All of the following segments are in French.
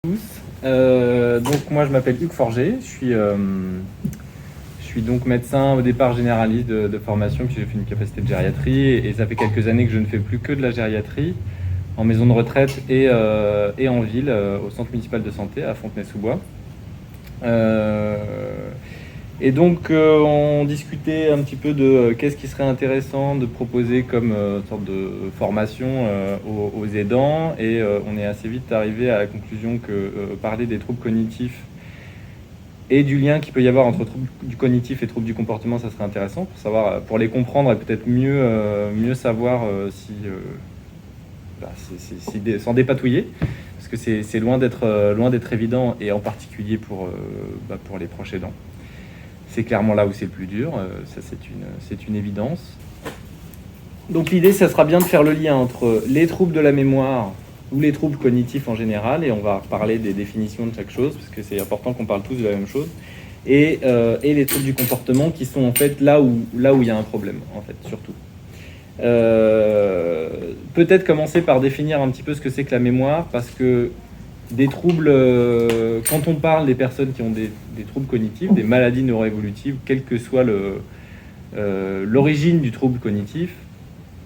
Tous. Donc moi je m'appelle Hugues Forger, je suis donc médecin au départ généraliste de formation, puis j'ai fait une capacité de gériatrie et ça fait quelques années que je ne fais plus que de la gériatrie en maison de retraite et en ville, au centre municipal de santé à Fontenay-sous-Bois. Et donc on discutait un petit peu de qu'est-ce qui serait intéressant de proposer comme sorte de formation aux aidants, et on est assez vite arrivé à la conclusion que parler des troubles cognitifs et du lien qu'il peut y avoir entre troubles du cognitif et troubles du comportement, ça serait intéressant pour savoir, pour les comprendre et peut-être mieux savoir s'en dépatouiller, parce que c'est loin d'être évident, et en particulier pour les proches aidants. C'est clairement là où c'est le plus dur, ça c'est une évidence. Donc l'idée, ça sera bien de faire le lien entre les troubles de la mémoire ou les troubles cognitifs en général, et on va reparler des définitions de chaque chose, parce que c'est important qu'on parle tous de la même chose, et les troubles du comportement, qui sont en fait là où il y a un problème, en fait, surtout. Peut-être commencer par définir un petit peu ce que c'est que la mémoire, parce que des troubles, quand on parle des personnes qui ont des troubles cognitifs, des maladies neuroévolutives, quelle que soit l'origine du trouble cognitif,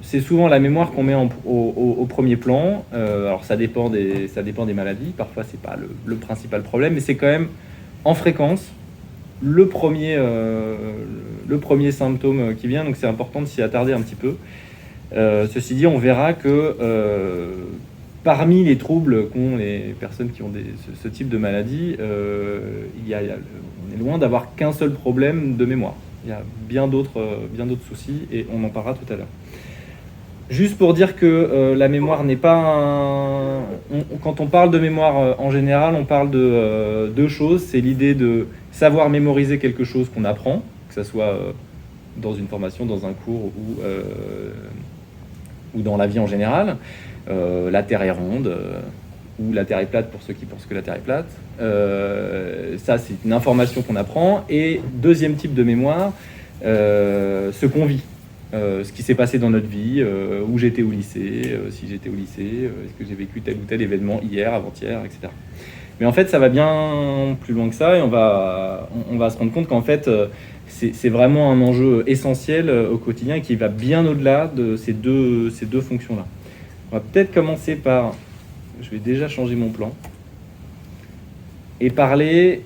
c'est souvent la mémoire qu'on met au premier plan. Alors ça dépend des maladies, parfois c'est pas le principal problème, mais c'est quand même en fréquence le premier symptôme qui vient, donc c'est important de s'y attarder un petit peu. Ceci dit, on verra que parmi les troubles qu'ont les personnes qui ont ce type de maladie, on est loin d'avoir qu'un seul problème de mémoire. Il y a bien d'autres soucis, et on en parlera tout à l'heure. Juste pour dire que la mémoire n'est pas quand on parle de mémoire en général, on parle de deux choses. C'est l'idée de savoir mémoriser quelque chose qu'on apprend, que ce soit dans une formation, dans un cours ou dans la vie en général. La Terre est ronde, ou la Terre est plate pour ceux qui pensent que la Terre est plate. Ça, c'est une information qu'on apprend. Et deuxième type de mémoire, ce qu'on vit. Ce qui s'est passé dans notre vie, où j'étais au lycée, si j'étais au lycée, est-ce que j'ai vécu tel ou tel événement hier, avant-hier, etc. Mais en fait, ça va bien plus loin que ça, et on va se rendre compte qu'en fait, c'est vraiment un enjeu essentiel au quotidien, et qui va bien au-delà de ces deux fonctions-là. On va peut-être commencer par... Je vais déjà changer mon plan. Et parler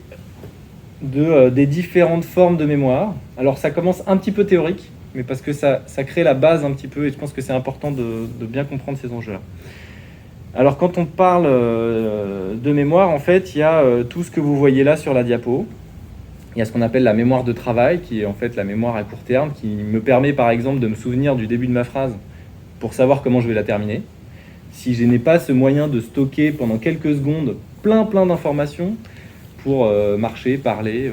des différentes formes de mémoire. Alors, ça commence un petit peu théorique, mais parce que ça crée la base un petit peu, et je pense que c'est important de bien comprendre ces enjeux-là. Alors, quand on parle de mémoire, en fait, il y a tout ce que vous voyez là sur la diapo. Il y a ce qu'on appelle la mémoire de travail, qui est en fait la mémoire à court terme, qui me permet, par exemple, de me souvenir du début de ma phrase pour savoir comment je vais la terminer. Si je n'ai pas ce moyen de stocker pendant quelques secondes plein d'informations pour marcher, parler,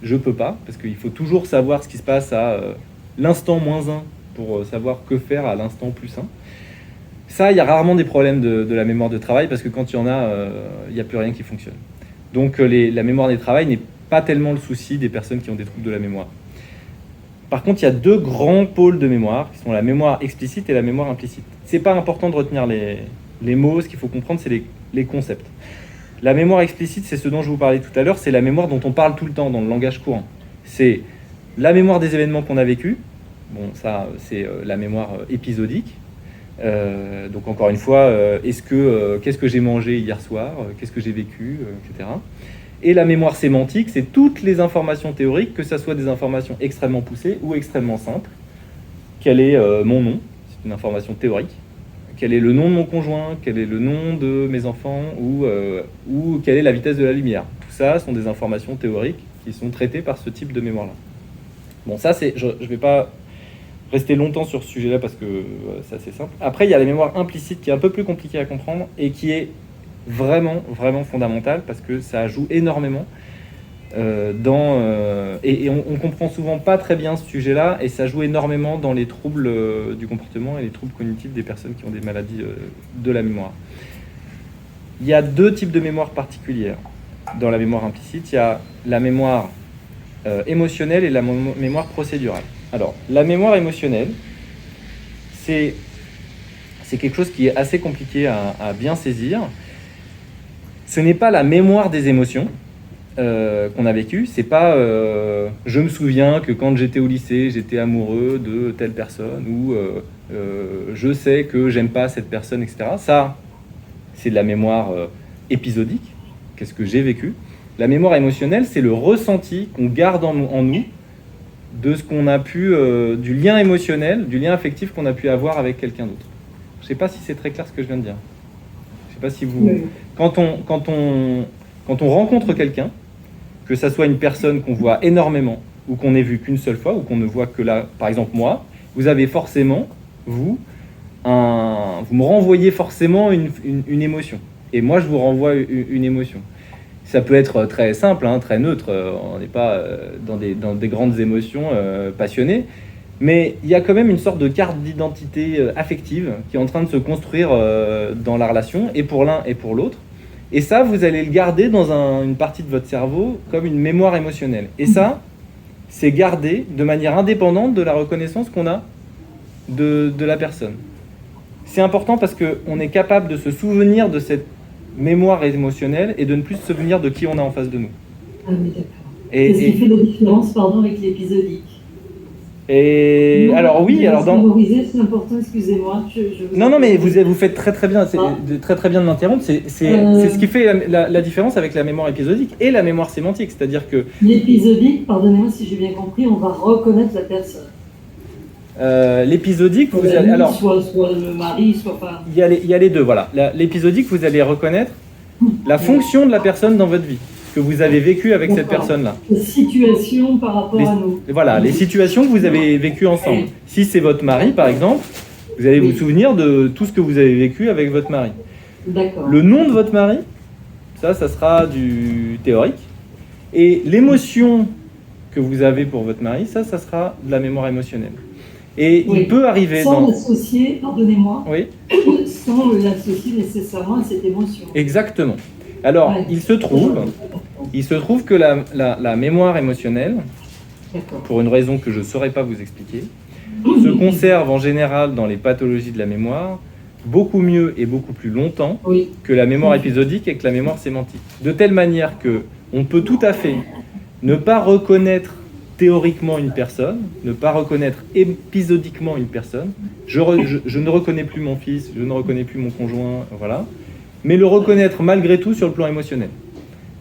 je peux pas, parce qu'il faut toujours savoir ce qui se passe à l'instant -1 pour savoir que faire à l'instant +1. Ça, il y a rarement des problèmes de la mémoire de travail, parce que quand il y en a, il n'y a plus rien qui fonctionne. Donc la mémoire des travail n'est pas tellement le souci des personnes qui ont des troubles de la mémoire. Par contre, il y a deux grands pôles de mémoire, qui sont la mémoire explicite et la mémoire implicite. C'est pas important de retenir les mots, ce qu'il faut comprendre, c'est les concepts. La mémoire explicite, c'est ce dont je vous parlais tout à l'heure, c'est la mémoire dont on parle tout le temps dans le langage courant. C'est la mémoire des événements qu'on a vécus. Bon, ça, c'est la mémoire épisodique. Donc encore une fois, qu'est-ce que j'ai mangé hier soir, qu'est-ce que j'ai vécu, etc. Et la mémoire sémantique, c'est toutes les informations théoriques, que ce soit des informations extrêmement poussées ou extrêmement simples. Quel est mon nom? C'est une information théorique. Quel est le nom de mon conjoint? Quel est le nom de mes enfants? Ou quelle est la vitesse de la lumière? Tout ça sont des informations théoriques qui sont traitées par ce type de mémoire-là. Bon, ça, je ne vais pas rester longtemps sur ce sujet-là, parce que c'est assez simple. Après, il y a la mémoire implicite, qui est un peu plus compliquée à comprendre, et qui est vraiment fondamentale, parce que ça joue énormément et on comprend souvent pas très bien ce sujet-là, et ça joue énormément dans les troubles du comportement et les troubles cognitifs des personnes qui ont des maladies de la mémoire. Il y a deux types de mémoire particulières dans la mémoire implicite. Il y a la mémoire émotionnelle et la mémoire procédurale. Alors, la mémoire émotionnelle, c'est quelque chose qui est assez compliqué à bien saisir. ce n'est pas la mémoire des émotions qu'on a vécues. C'est pas je me souviens que quand j'étais au lycée, j'étais amoureux de telle personne, ou je sais que j'aime pas cette personne, etc. Ça, c'est de la mémoire épisodique. Qu'est-ce que j'ai vécu? La mémoire émotionnelle, c'est le ressenti qu'on garde en nous de ce qu'on a pu, du lien émotionnel, du lien affectif qu'on a pu avoir avec quelqu'un d'autre. Je ne sais pas si c'est très clair ce que je viens de dire. Je ne sais pas si vous... Oui. Quand on rencontre quelqu'un, que ça soit une personne qu'on voit énormément, ou qu'on n'ait vu qu'une seule fois, ou qu'on ne voit que là, par exemple moi, vous avez forcément, vous me renvoyez forcément une émotion. Et moi, je vous renvoie une émotion. Ça peut être très simple, hein, très neutre, on n'est pas dans des grandes émotions passionnées, mais il y a quand même une sorte de carte d'identité affective qui est en train de se construire dans la relation, et pour l'un et pour l'autre. Et ça, vous allez le garder dans une partie de votre cerveau comme une mémoire émotionnelle. Et ça, c'est gardé de manière indépendante de la reconnaissance qu'on a de la personne. C'est important parce qu'on est capable de se souvenir de cette mémoire émotionnelle et de ne plus se souvenir de qui on a en face de nous. Ah oui, d'accord. Qu'est-ce qui fait la différence, avec l'épisodique? Et alors oui, alors dans... C'est important, excusez-moi. Non, mais vous faites très très bien, très très bien de m'interrompre. C'est ce qui fait la différence avec la mémoire épisodique et la mémoire sémantique, c'est-à-dire que... L'épisodique, pardonnez-moi si j'ai bien compris, on va reconnaître la personne. L'épisodique, vous allez... Alors, soit le mari, soit pas... Il y a les deux, voilà. L'épisodique, vous allez reconnaître la fonction de la personne dans votre vie, que vous avez vécu avec cette personne-là. Les situations par rapport à nous. Voilà, les situations que vous avez vécues ensemble. Si c'est votre mari, par exemple, vous allez vous souvenir de tout ce que vous avez vécu avec votre mari. D'accord. Le nom de votre mari, ça sera du théorique. Et l'émotion que vous avez pour votre mari, ça sera de la mémoire émotionnelle. Et il peut arriver sans l'associer, pardonnez-moi, oui. Sans l'associer nécessairement à cette émotion. Exactement. Alors, il se trouve que la mémoire émotionnelle, pour une raison que je ne saurais pas vous expliquer, se conserve en général dans les pathologies de la mémoire beaucoup mieux et beaucoup plus longtemps que la mémoire épisodique et que la mémoire sémantique. De telle manière qu'on peut tout à fait ne pas reconnaître théoriquement une personne, ne pas reconnaître épisodiquement une personne. Je ne reconnais plus mon fils, je ne reconnais plus mon conjoint, voilà. Mais le reconnaître malgré tout sur le plan émotionnel.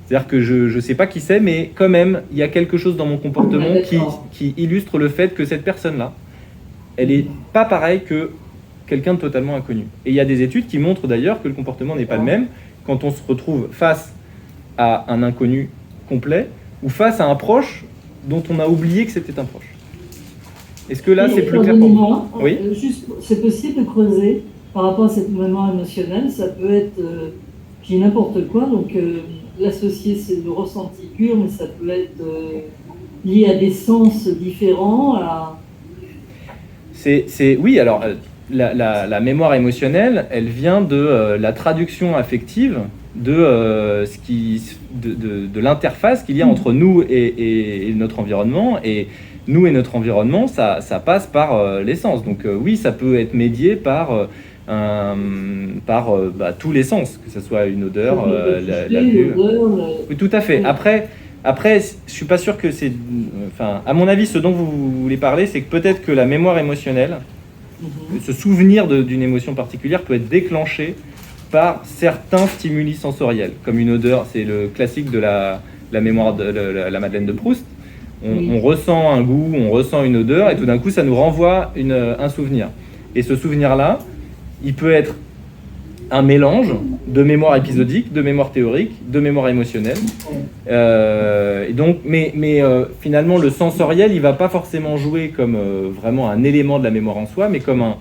C'est-à-dire que je ne sais pas qui c'est, mais quand même, il y a quelque chose dans mon comportement qui illustre le fait que cette personne-là, elle n'est pas pareille que quelqu'un de totalement inconnu. Et il y a des études qui montrent d'ailleurs que le comportement n'est pas le même quand on se retrouve face à un inconnu complet ou face à un proche dont on a oublié que c'était un proche. Est-ce que là, c'est plus clair pour vous? Oui. Juste, c'est possible de creuser par rapport à cette mémoire émotionnelle. Ça peut être n'importe quoi, donc l'associer, c'est le ressenti pur, mais ça peut être lié à des sens différents. Oui, alors la mémoire émotionnelle, elle vient de la traduction affective de l'interface qu'il y a entre nous et notre environnement. Et nous et notre environnement, ça passe par les sens. Donc oui, ça peut être médié par tous les sens, que ce soit une odeur, la vue. Oui, tout à fait. Après, je suis pas sûr que c'est... Enfin, à mon avis, ce dont vous voulez parler, c'est que peut-être que la mémoire émotionnelle, ce souvenir d'une émotion particulière peut être déclenché par certains stimuli sensoriels, comme une odeur. C'est le classique de la mémoire de la Madeleine de Proust. On ressent un goût, on ressent une odeur, et tout d'un coup, ça nous renvoie un souvenir. Et ce souvenir-là, il peut être un mélange de mémoire épisodique, de mémoire théorique, de mémoire émotionnelle. Et donc, mais finalement, le sensoriel, il ne va pas forcément jouer comme vraiment un élément de la mémoire en soi, mais comme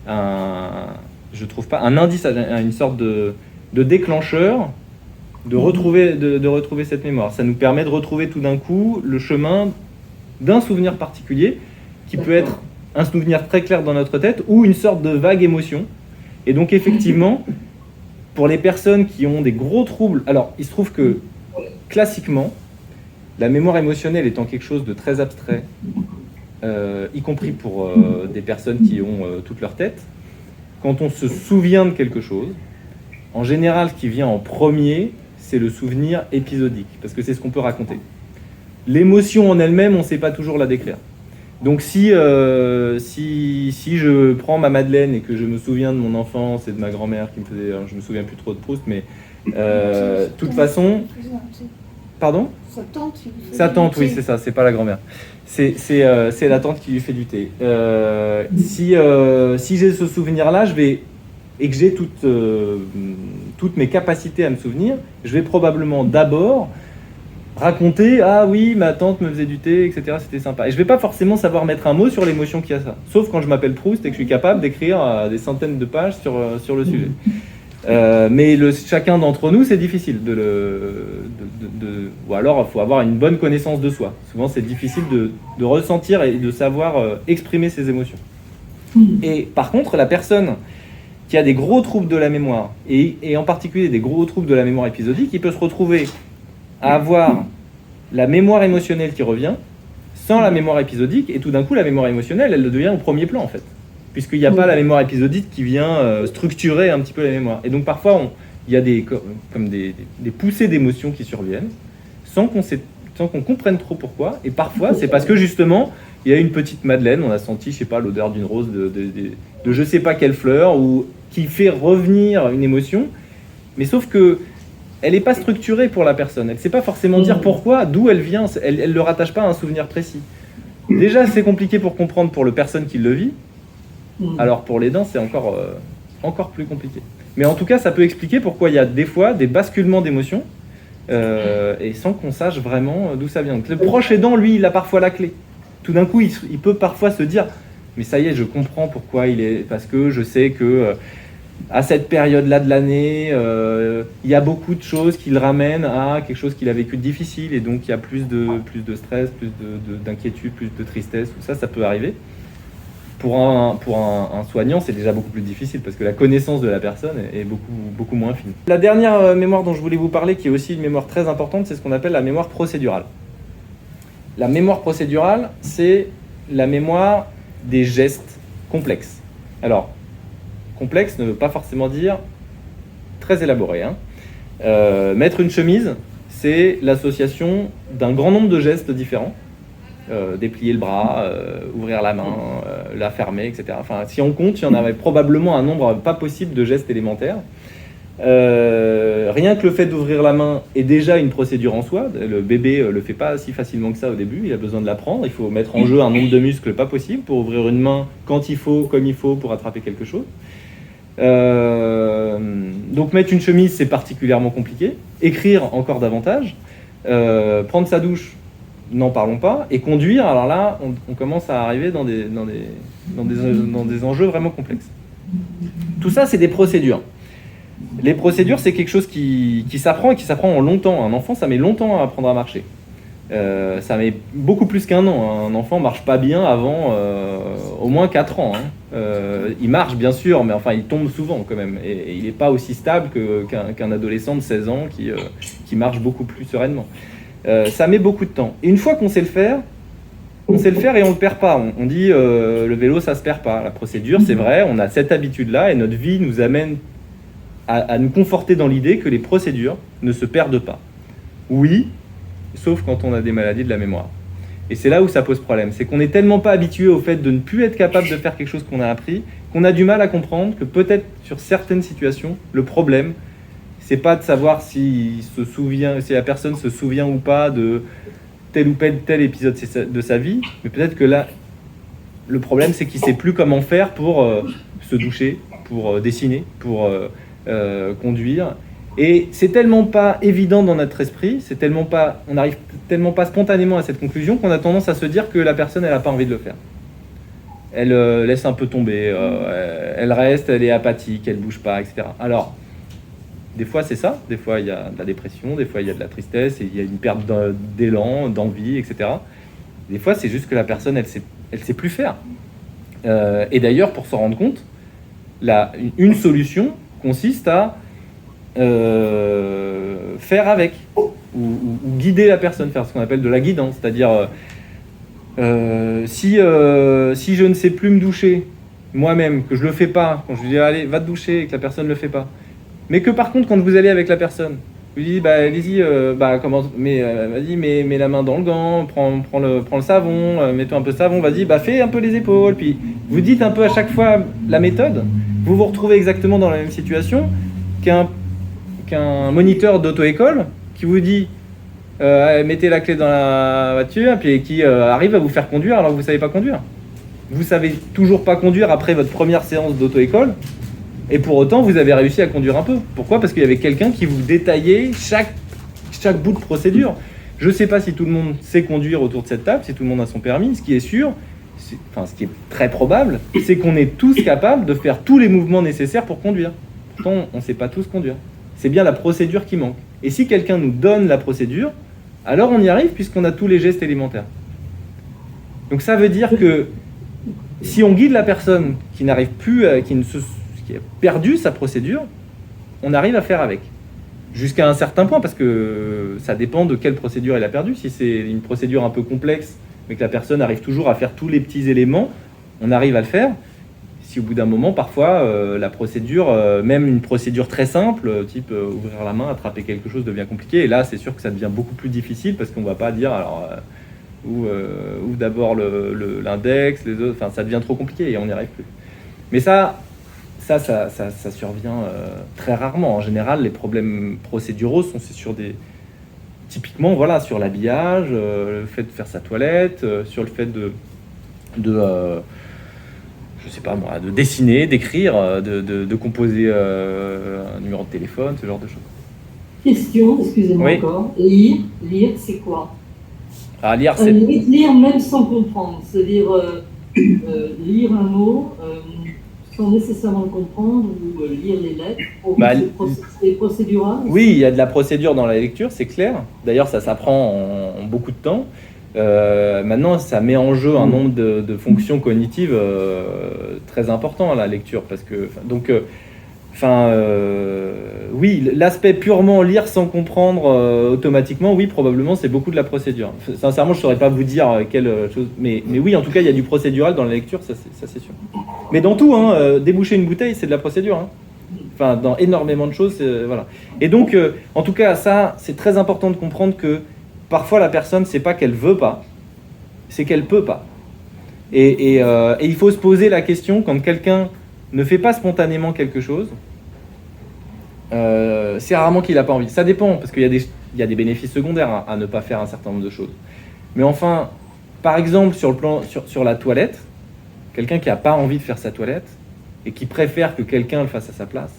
je trouve pas, un indice, une sorte de déclencheur de retrouver cette mémoire. Ça nous permet de retrouver tout d'un coup le chemin d'un souvenir particulier qui peut être un souvenir très clair dans notre tête ou une sorte de vague émotion. Et donc effectivement, pour les personnes qui ont des gros troubles, alors il se trouve que classiquement, la mémoire émotionnelle étant quelque chose de très abstrait, y compris pour des personnes qui ont toute leur tête, quand on se souvient de quelque chose, en général, ce qui vient en premier, c'est le souvenir épisodique, parce que c'est ce qu'on peut raconter. L'émotion en elle-même, on ne sait pas toujours la décrire. Donc si je prends ma Madeleine et que je me souviens de mon enfance et de ma grand-mère qui me faisait... Alors, je me souviens plus trop de Proust, mais de toute façon... Pardon ? Sa tante, oui, c'est ça, c'est pas la grand-mère. C'est la tante qui lui fait du thé. Si j'ai ce souvenir-là, et que j'ai toutes mes capacités à me souvenir, je vais probablement d'abord raconter « Ah oui, ma tante me faisait du thé, etc. C'était sympa. » Et je ne vais pas forcément savoir mettre un mot sur l'émotion qu'il y a ça. Sauf quand je m'appelle Proust et que je suis capable d'écrire des centaines de pages sur le sujet. Mais chacun d'entre nous, c'est difficile ou alors il faut avoir une bonne connaissance de soi. Souvent, c'est difficile de ressentir et de savoir exprimer ses émotions. Et par contre, la personne qui a des gros troubles de la mémoire, et en particulier des gros troubles de la mémoire épisodique, il peut se retrouver à avoir la mémoire émotionnelle qui revient sans la mémoire épisodique, et tout d'un coup, la mémoire émotionnelle, elle devient au premier plan, en fait. Puisqu'il n'y a pas la mémoire épisodique qui vient structurer un petit peu la mémoire. Et donc parfois, il y a des poussées d'émotions qui surviennent, sans qu'on comprenne trop pourquoi. Et parfois, c'est parce que justement, il y a une petite Madeleine, on a senti, je sais pas, l'odeur d'une rose, de je sais pas quelle fleur, ou qui fait revenir une émotion. Mais sauf que elle n'est pas structurée pour la personne. Elle ne sait pas forcément dire pourquoi, d'où elle vient. Elle ne le rattache pas à un souvenir précis. Déjà, c'est compliqué pour comprendre pour la personne qui le vit. Alors pour les dents, c'est encore plus compliqué. Mais en tout cas, ça peut expliquer pourquoi il y a des fois des basculements d'émotions et sans qu'on sache vraiment d'où ça vient. Donc, le proche aidant, lui, il a parfois la clé. Tout d'un coup, il peut parfois se dire « Mais ça y est, je comprends pourquoi il est... Parce que je sais que à cette période-là de l'année, il y a beaucoup de choses qui le ramènent à quelque chose qu'il a vécu de difficile et donc il y a plus de stress, plus d'inquiétude, plus de tristesse. Tout ça, ça peut arriver. » Pour un soignant, c'est déjà beaucoup plus difficile parce que la connaissance de la personne est beaucoup moins fine. La dernière mémoire dont je voulais vous parler, qui est aussi une mémoire très importante, c'est ce qu'on appelle la mémoire procédurale. La mémoire procédurale, c'est la mémoire des gestes complexes. Alors, complexe ne veut pas forcément dire très élaboré. Mettre une chemise, c'est l'association d'un grand nombre de gestes différents. Déplier le bras, ouvrir la main, la fermer, etc. Enfin, si on compte, il y en avait probablement un nombre pas possible de gestes élémentaires. Rien que le fait d'ouvrir la main est déjà une procédure en soi. Le bébé le fait pas si facilement que ça au début, il a besoin de l'apprendre. Il faut mettre en jeu un nombre de muscles pas possible pour ouvrir une main quand il faut, comme il faut, pour attraper quelque chose. Donc mettre une chemise, c'est particulièrement compliqué. Écrire, encore davantage. Prendre sa douche, n'en parlons pas. Et conduire, alors là, on commence à arriver dans des enjeux vraiment complexes. Tout ça, c'est des procédures. Les procédures, c'est quelque chose qui s'apprend et qui s'apprend en longtemps. Un enfant, ça met longtemps à apprendre à marcher. Ça met beaucoup plus qu'un an. Un enfant ne marche pas bien avant au moins 4 ans. Il marche, bien sûr, mais enfin, il tombe souvent quand même. Et il n'est pas aussi stable qu'un adolescent de 16 ans qui marche beaucoup plus sereinement. Ça met beaucoup de temps. Et une fois qu'on sait le faire, et on ne le perd pas. On dit le vélo, ça ne se perd pas. La procédure, c'est vrai, on a cette habitude-là et notre vie nous amène à nous conforter dans l'idée que les procédures ne se perdent pas. Oui, sauf quand on a des maladies de la mémoire. Et c'est là où ça pose problème. C'est qu'on n'est tellement pas habitué au fait de ne plus être capable de faire quelque chose qu'on a appris, qu'on a du mal à comprendre que peut-être sur certaines situations, le problème, c'est pas de savoir si la personne se souvient ou pas de tel ou tel épisode de sa vie, mais peut-être que là, le problème, c'est qu'il ne sait plus comment faire pour se doucher, pour dessiner, pour conduire. Et c'est tellement pas évident dans notre esprit, on n'arrive tellement pas spontanément à cette conclusion qu'on a tendance à se dire que la personne, elle n'a pas envie de le faire. Elle laisse un peu tomber, elle reste, elle est apathique, elle bouge pas, etc. Alors, des fois c'est ça, des fois il y a de la dépression, des fois il y a de la tristesse, et il y a une perte d'élan, d'envie, etc. Des fois c'est juste que la personne, elle sait plus faire. Et d'ailleurs, pour s'en rendre compte, une solution consiste à faire avec, ou guider la personne, faire ce qu'on appelle de la guidance, c'est-à-dire si je ne sais plus me doucher moi-même, que je le fais pas, quand je lui dis allez va te doucher et que la personne ne le fait pas, mais que par contre quand vous allez avec la personne, Vous dites, bah, allez-y, vas-y, mets la main dans le gant, prends le savon, mets-toi un peu de savon, vas-y, bah, fais un peu les épaules. Puis vous dites un peu à chaque fois la méthode. Vous vous retrouvez exactement dans la même situation qu'un moniteur d'auto-école qui vous dit mettez la clé dans la voiture, puis qui arrive à vous faire conduire alors que vous ne savez pas conduire. Vous ne savez toujours pas conduire après votre première séance d'auto-école. Et pour autant, vous avez réussi à conduire un peu. Pourquoi ? Parce qu'il y avait quelqu'un qui vous détaillait chaque bout de procédure. Je ne sais pas si tout le monde sait conduire autour de cette table, si tout le monde a son permis. Ce qui est sûr, ce qui est très probable, c'est qu'on est tous capables de faire tous les mouvements nécessaires pour conduire. Pourtant, on ne sait pas tous conduire. C'est bien la procédure qui manque. Et si quelqu'un nous donne la procédure, alors on y arrive puisqu'on a tous les gestes élémentaires. Donc ça veut dire que si on guide la personne qui n'arrive plus, qui a perdu sa procédure, on arrive à faire avec. Jusqu'à un certain point, parce que ça dépend de quelle procédure elle a perdu. Si c'est une procédure un peu complexe, mais que la personne arrive toujours à faire tous les petits éléments, on arrive à le faire. Si au bout d'un moment, parfois, la procédure, même une procédure très simple, type ouvrir la main, attraper quelque chose, devient compliqué. Et là, c'est sûr que ça devient beaucoup plus difficile, parce qu'on ne va pas dire, alors, ou d'abord l'index, les autres, enfin, ça devient trop compliqué et on n'y arrive plus. Mais ça survient très rarement. En général, les problèmes procéduraux sont sur typiquement, voilà, sur l'habillage, le fait de faire sa toilette, sur le fait de je sais pas moi, de dessiner, d'écrire, de composer un numéro de téléphone, ce genre de choses. Question, excusez-moi Oui. encore. Lire, c'est quoi ? Lire, c'est... Lire même sans comprendre, c'est-à-dire lire un mot sans nécessairement le comprendre ou lire les lettres, c'est procédural. Oui, il y a de la procédure dans la lecture, c'est clair. D'ailleurs, ça s'apprend en beaucoup de temps. Maintenant, ça met en jeu un nombre de fonctions cognitives très important, la lecture. Parce que, oui, l'aspect purement lire sans comprendre automatiquement, oui, probablement, c'est beaucoup de la procédure. Sincèrement, je ne saurais pas vous dire quelle chose, mais oui, en tout cas, il y a du procédural dans la lecture, ça c'est sûr. Mais dans tout, déboucher une bouteille, c'est de la procédure. Enfin, dans énormément de choses, voilà. Et donc, en tout cas, ça, c'est très important de comprendre que parfois, la personne, c'est pas qu'elle veut pas, c'est qu'elle peut pas. Et il faut se poser la question quand quelqu'un ne fait pas spontanément quelque chose, c'est rarement qu'il n'a pas envie. Ça dépend, parce qu'il y a des bénéfices secondaires à ne pas faire un certain nombre de choses. Mais enfin, par exemple, sur la toilette, quelqu'un qui n'a pas envie de faire sa toilette et qui préfère que quelqu'un le fasse à sa place,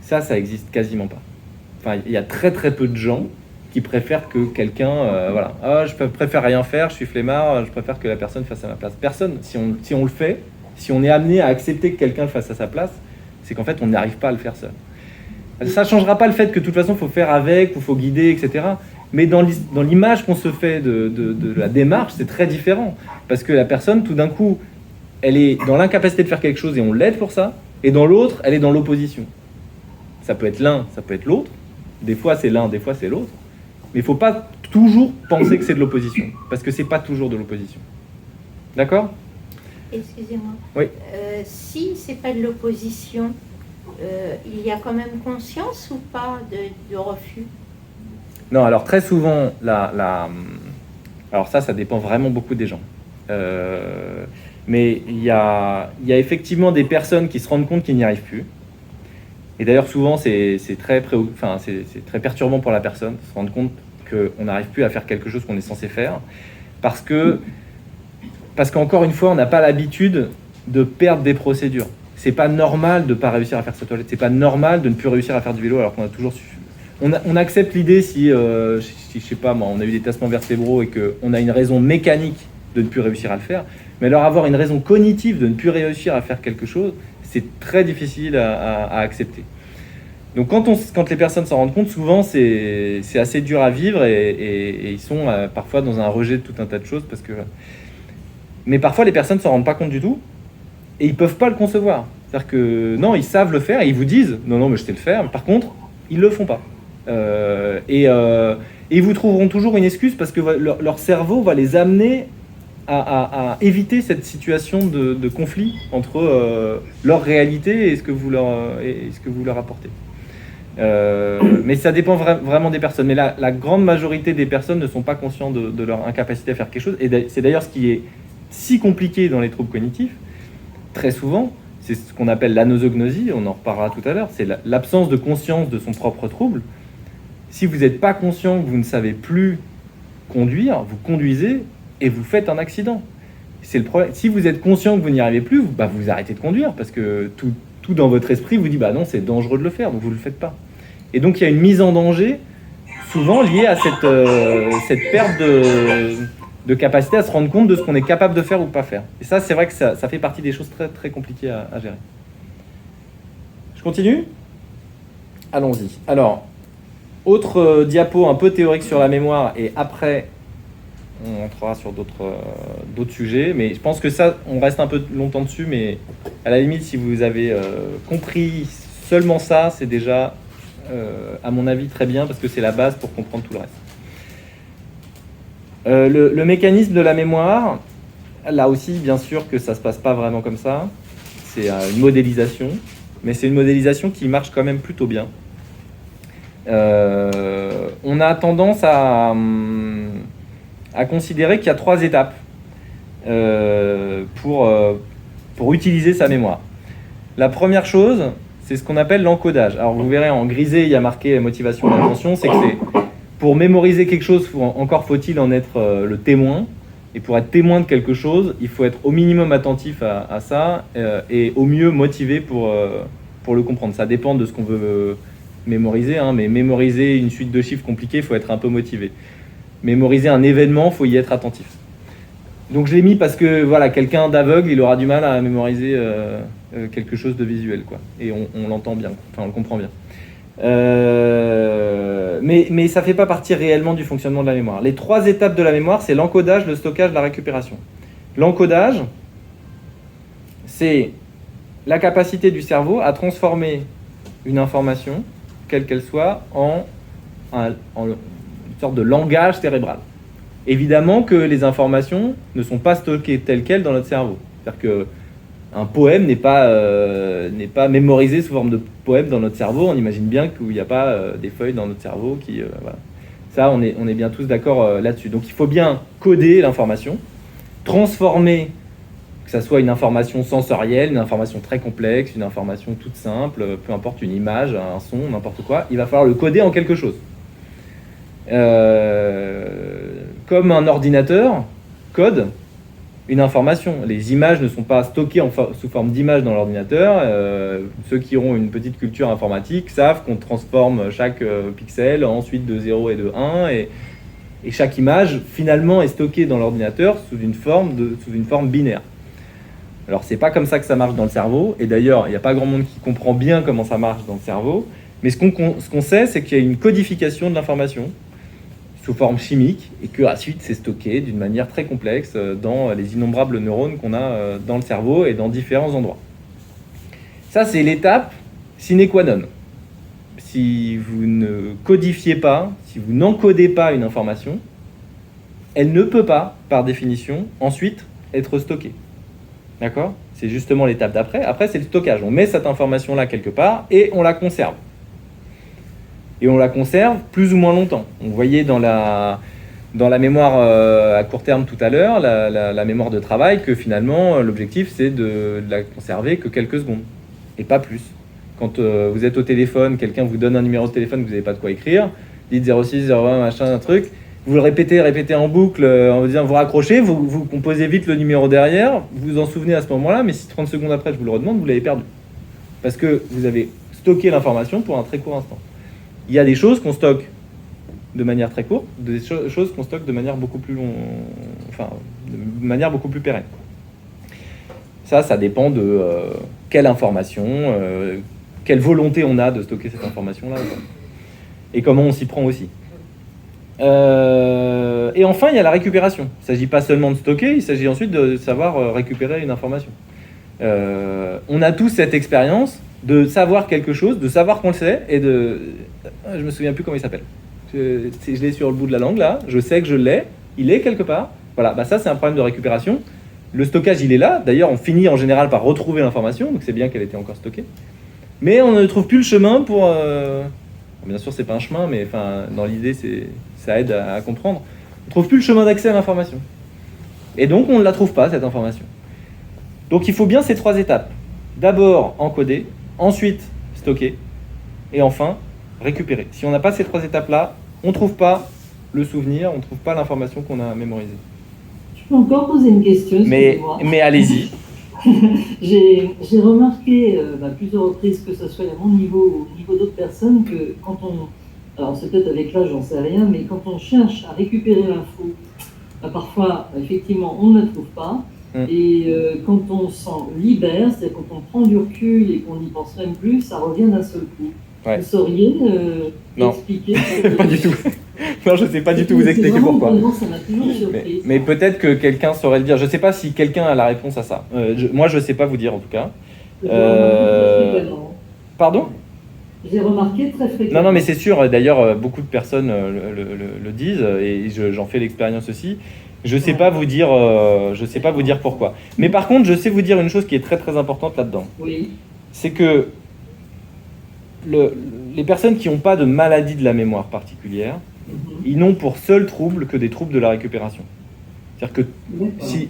ça existe quasiment pas. Enfin, il y a très très peu de gens qui préfèrent que quelqu'un, je préfère rien faire, je suis flemmard, je préfère que la personne fasse à ma place. Personne, si on le fait, si on est amené à accepter que quelqu'un le fasse à sa place, c'est qu'en fait, on n'arrive pas à le faire seul. Ça ne changera pas le fait que de toute façon, il faut faire avec, ou il faut guider, etc. Mais dans l'image qu'on se fait de la démarche, c'est très différent. Parce que la personne, tout d'un coup, elle est dans l'incapacité de faire quelque chose et on l'aide pour ça. Et dans l'autre, elle est dans l'opposition. Ça peut être l'un, ça peut être l'autre. Des fois, c'est l'un, des fois, c'est l'autre. Mais il ne faut pas toujours penser que c'est de l'opposition. Parce que ce n'est pas toujours de l'opposition. D'accord ? Excusez-moi. Oui. Si ce n'est pas de l'opposition, il y a quand même conscience ou pas de refus ? Non, alors très souvent, alors ça dépend vraiment beaucoup des gens. Mais il y a effectivement des personnes qui se rendent compte qu'ils n'y arrivent plus. Et d'ailleurs, souvent, c'est très perturbant pour la personne de se rendre compte qu'on n'arrive plus à faire quelque chose qu'on est censé faire. Parce qu'encore une fois, on n'a pas l'habitude de perdre des procédures. C'est pas normal de ne pas réussir à faire sa toilette. C'est pas normal de ne plus réussir à faire du vélo alors qu'on a toujours su. On accepte l'idée si je sais pas moi, on a eu des tassements vertébraux et qu'on a une raison mécanique de ne plus réussir à le faire. Mais alors avoir une raison cognitive de ne plus réussir à faire quelque chose, c'est très difficile à accepter. Donc quand les personnes s'en rendent compte, souvent c'est assez dur à vivre et ils sont parfois dans un rejet de tout un tas de choses. Mais parfois les personnes ne s'en rendent pas compte du tout et ils ne peuvent pas le concevoir. C'est-à-dire que non, ils savent le faire et ils vous disent « Non, mais je sais le faire ». Par contre, ils ne le font pas. Et ils vous trouveront toujours une excuse parce que leur cerveau va les amener à éviter cette situation de conflit entre leur réalité et ce que vous leur apportez. Mais ça dépend vraiment des personnes. Mais la grande majorité des personnes ne sont pas conscients de leur incapacité à faire quelque chose. Et c'est d'ailleurs ce qui est si compliqué dans les troubles cognitifs. Très souvent, c'est ce qu'on appelle l'anosognosie, on en reparlera tout à l'heure, c'est l'absence de conscience de son propre trouble. Si vous n'êtes pas conscient que vous ne savez plus conduire, vous conduisez et vous faites un accident. C'est le problème. Si vous êtes conscient que vous n'y arrivez plus, vous arrêtez de conduire parce que tout dans votre esprit vous dit non, c'est dangereux de le faire, donc vous ne le faites pas. Et donc il y a une mise en danger souvent liée à cette perte de capacité à se rendre compte de ce qu'on est capable de faire ou pas faire. Et ça, c'est vrai que ça fait partie des choses très, très compliquées à gérer. Je continue ? Allons-y. Alors, autre diapo un peu théorique sur la mémoire, et après, on entrera sur d'autres sujets, mais je pense que ça, on reste un peu longtemps dessus, mais à la limite, si vous avez compris seulement ça, c'est déjà, à mon avis, très bien, parce que c'est la base pour comprendre tout le reste. Le mécanisme de la mémoire, là aussi, bien sûr que ça ne se passe pas vraiment comme ça. C'est une modélisation, mais c'est une modélisation qui marche quand même plutôt bien. On a tendance à considérer qu'il y a 3 étapes pour utiliser sa mémoire. La première chose, c'est ce qu'on appelle l'encodage. Alors vous verrez, en grisé, il y a marqué motivation et attention, c'est que c'est... Pour mémoriser quelque chose, encore faut-il en être le témoin. Et pour être témoin de quelque chose, il faut être au minimum attentif à ça et au mieux motivé pour le comprendre. Ça dépend de ce qu'on veut mémoriser, mais mémoriser une suite de chiffres compliqués, il faut être un peu motivé. Mémoriser un événement, il faut y être attentif. Donc je l'ai mis parce que quelqu'un d'aveugle, il aura du mal à mémoriser quelque chose de visuel, quoi. Et on l'entend bien, on le comprend bien. Mais ça ne fait pas partie réellement du fonctionnement de la mémoire. Les 3 étapes de la mémoire, c'est l'encodage, le stockage, la récupération. L'encodage, c'est la capacité du cerveau à transformer une information, quelle qu'elle soit, en une sorte de langage cérébral. Évidemment que les informations ne sont pas stockées telles quelles dans notre cerveau. C'est-à-dire que un poème n'est pas mémorisé sous forme de poème dans notre cerveau. On imagine bien qu'il n'y a pas des feuilles dans notre cerveau qui... voilà. Ça, on est bien tous d'accord là-dessus. Donc il faut bien coder l'information, transformer, que ça soit une information sensorielle, une information très complexe, une information toute simple, peu importe, une image, un son, n'importe quoi, il va falloir le coder en quelque chose. Comme un ordinateur code une information. Les images ne sont pas stockées sous forme d'images dans l'ordinateur. Ceux qui ont une petite culture informatique savent qu'on transforme chaque pixel en suite de 0 et de 1, et chaque image, finalement, est stockée dans l'ordinateur sous une forme binaire. Alors, c'est pas comme ça que ça marche dans le cerveau, et d'ailleurs, il n'y a pas grand monde qui comprend bien comment ça marche dans le cerveau, mais ce qu'on sait, c'est qu'il y a une codification de l'information sous forme chimique, et que ensuite c'est stocké d'une manière très complexe dans les innombrables neurones qu'on a dans le cerveau et dans différents endroits. Ça, c'est l'étape sine qua non. Si vous ne codifiez pas, si vous n'encodez pas une information, elle ne peut pas, par définition, ensuite être stockée. D'accord ? C'est justement l'étape d'après. Après, c'est le stockage. On met cette information-là quelque part et on la conserve. Et on la conserve plus ou moins longtemps. On voyait dans la mémoire à court terme tout à l'heure, la mémoire de travail, que finalement, l'objectif, c'est de la conserver que quelques secondes, et pas plus. Quand vous êtes au téléphone, quelqu'un vous donne un numéro de téléphone, vous n'avez pas de quoi écrire, dites 06, 01, machin, un truc, vous le répétez en boucle, en vous disant, vous raccrochez, vous composez vite le numéro derrière, vous vous en souvenez à ce moment-là, mais si 30 secondes après, je vous le redemande, vous l'avez perdu. Parce que vous avez stocké l'information pour un très court instant. Il y a des choses qu'on stocke de manière très courte, des choses qu'on stocke de manière beaucoup plus de manière beaucoup plus pérenne. Ça dépend de quelle information, quelle volonté on a de stocker cette information-là, et comment on s'y prend aussi. Et enfin, il y a la récupération. Il ne s'agit pas seulement de stocker, il s'agit ensuite de savoir récupérer une information. On a tous cette expérience de savoir quelque chose, de savoir qu'on le sait, et de... Je me souviens plus comment il s'appelle. Je l'ai sur le bout de la langue, là. Je sais que je l'ai. Il est quelque part. Voilà, ça, c'est un problème de récupération. Le stockage, il est là. D'ailleurs, on finit en général par retrouver l'information, donc c'est bien qu'elle était encore stockée. Mais on ne trouve plus le chemin pour Bien sûr, c'est pas un chemin, mais enfin, dans l'idée, ça aide à comprendre. On trouve plus le chemin d'accès à l'information. Et donc, on ne la trouve pas, cette information. Donc, il faut bien ces 3 étapes. D'abord, encoder, ensuite, stocker, et enfin, récupérer. Si on n'a pas ces 3 étapes-là, on ne trouve pas le souvenir, on ne trouve pas l'information qu'on a mémorisée. Je peux encore poser une question, mais allez-y. J'ai remarqué plusieurs reprises, que ce soit à mon niveau ou au niveau d'autres personnes, que quand on... Alors c'est peut-être avec l'âge, j'en sais rien, mais quand on cherche à récupérer l'info, parfois, effectivement, on ne la trouve pas. Et quand on s'en libère, c'est-à-dire quand on prend du recul et qu'on n'y pense même plus, ça revient d'un seul coup. Ouais. Vous sauriez expliquer Pas du tout. Non, je ne sais pas du tout vous expliquer pourquoi. Ça m'a toujours surpris. Mais peut-être que quelqu'un saurait le dire. Je ne sais pas si quelqu'un a la réponse à ça. Moi, je ne sais pas vous dire en tout cas. Pardon ? J'ai remarqué très fréquemment. Non, mais c'est sûr. D'ailleurs, beaucoup de personnes le disent et j'en fais l'expérience aussi. Je ne sais pas vous dire. Je sais pas vous dire pourquoi. Mais par contre, je sais vous dire une chose qui est très très importante là-dedans. Oui. C'est que les personnes qui n'ont pas de maladie de la mémoire particulière, ils n'ont pour seul trouble que des troubles de la récupération. C'est-à-dire que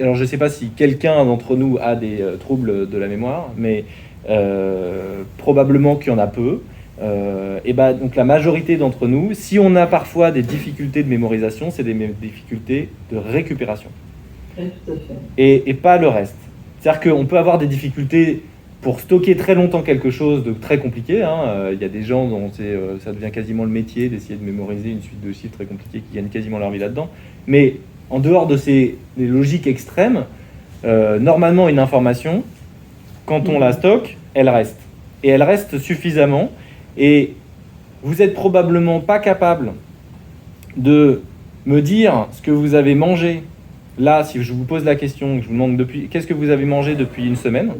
alors je ne sais pas si quelqu'un d'entre nous a des troubles de la mémoire, mais probablement qu'il y en a peu. Donc la majorité d'entre nous, si on a parfois des difficultés de mémorisation, c'est des difficultés de récupération. Oui, tout à fait. Et pas le reste. C'est-à-dire qu'on peut avoir des difficultés pour stocker très longtemps quelque chose de très compliqué. Il y a des gens dont ça devient quasiment le métier d'essayer de mémoriser une suite de chiffres très compliqués qui gagnent quasiment leur vie là-dedans. Mais en dehors de des logiques extrêmes, normalement une information, quand on la stocke, elle reste. Et elle reste suffisamment. Et vous n'êtes probablement pas capable de me dire ce que vous avez mangé. Là, si je vous pose la question, je vous demande qu'est-ce que vous avez mangé depuis une semaine ?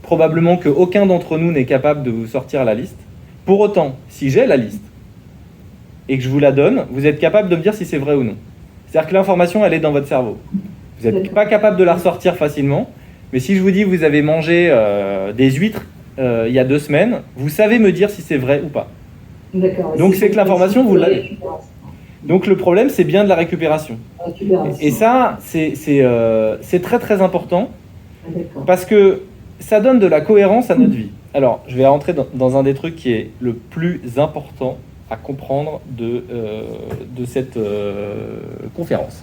Probablement qu'aucun d'entre nous n'est capable de vous sortir la liste. Pour autant, si j'ai la liste et que je vous la donne, vous êtes capable de me dire si c'est vrai ou non. C'est-à-dire que l'information, elle est dans votre cerveau. Vous n'êtes pas capable de la ressortir facilement, mais si je vous dis que vous avez mangé des huîtres il y a 2 semaines, vous savez me dire si c'est vrai ou pas. D'accord. Donc c'est que l'information, vous l'avez. Donc le problème, c'est bien de la récupération. Et ça, c'est très très important, parce que ça donne de la cohérence à notre vie. Alors, je vais rentrer dans un des trucs qui est le plus important à comprendre de cette conférence.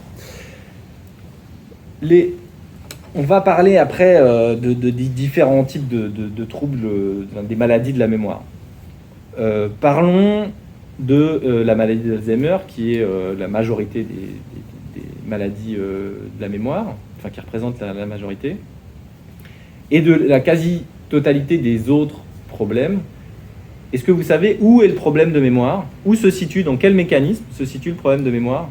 On va parler après de différents types de troubles, des maladies de la mémoire. Parlons de la maladie d'Alzheimer, qui est la majorité des maladies de la mémoire, enfin qui représente la majorité, et de la quasi-totalité des autres problèmes. Est-ce que vous savez où est le problème de mémoire ? Où se situe, dans quel mécanisme se situe le problème de mémoire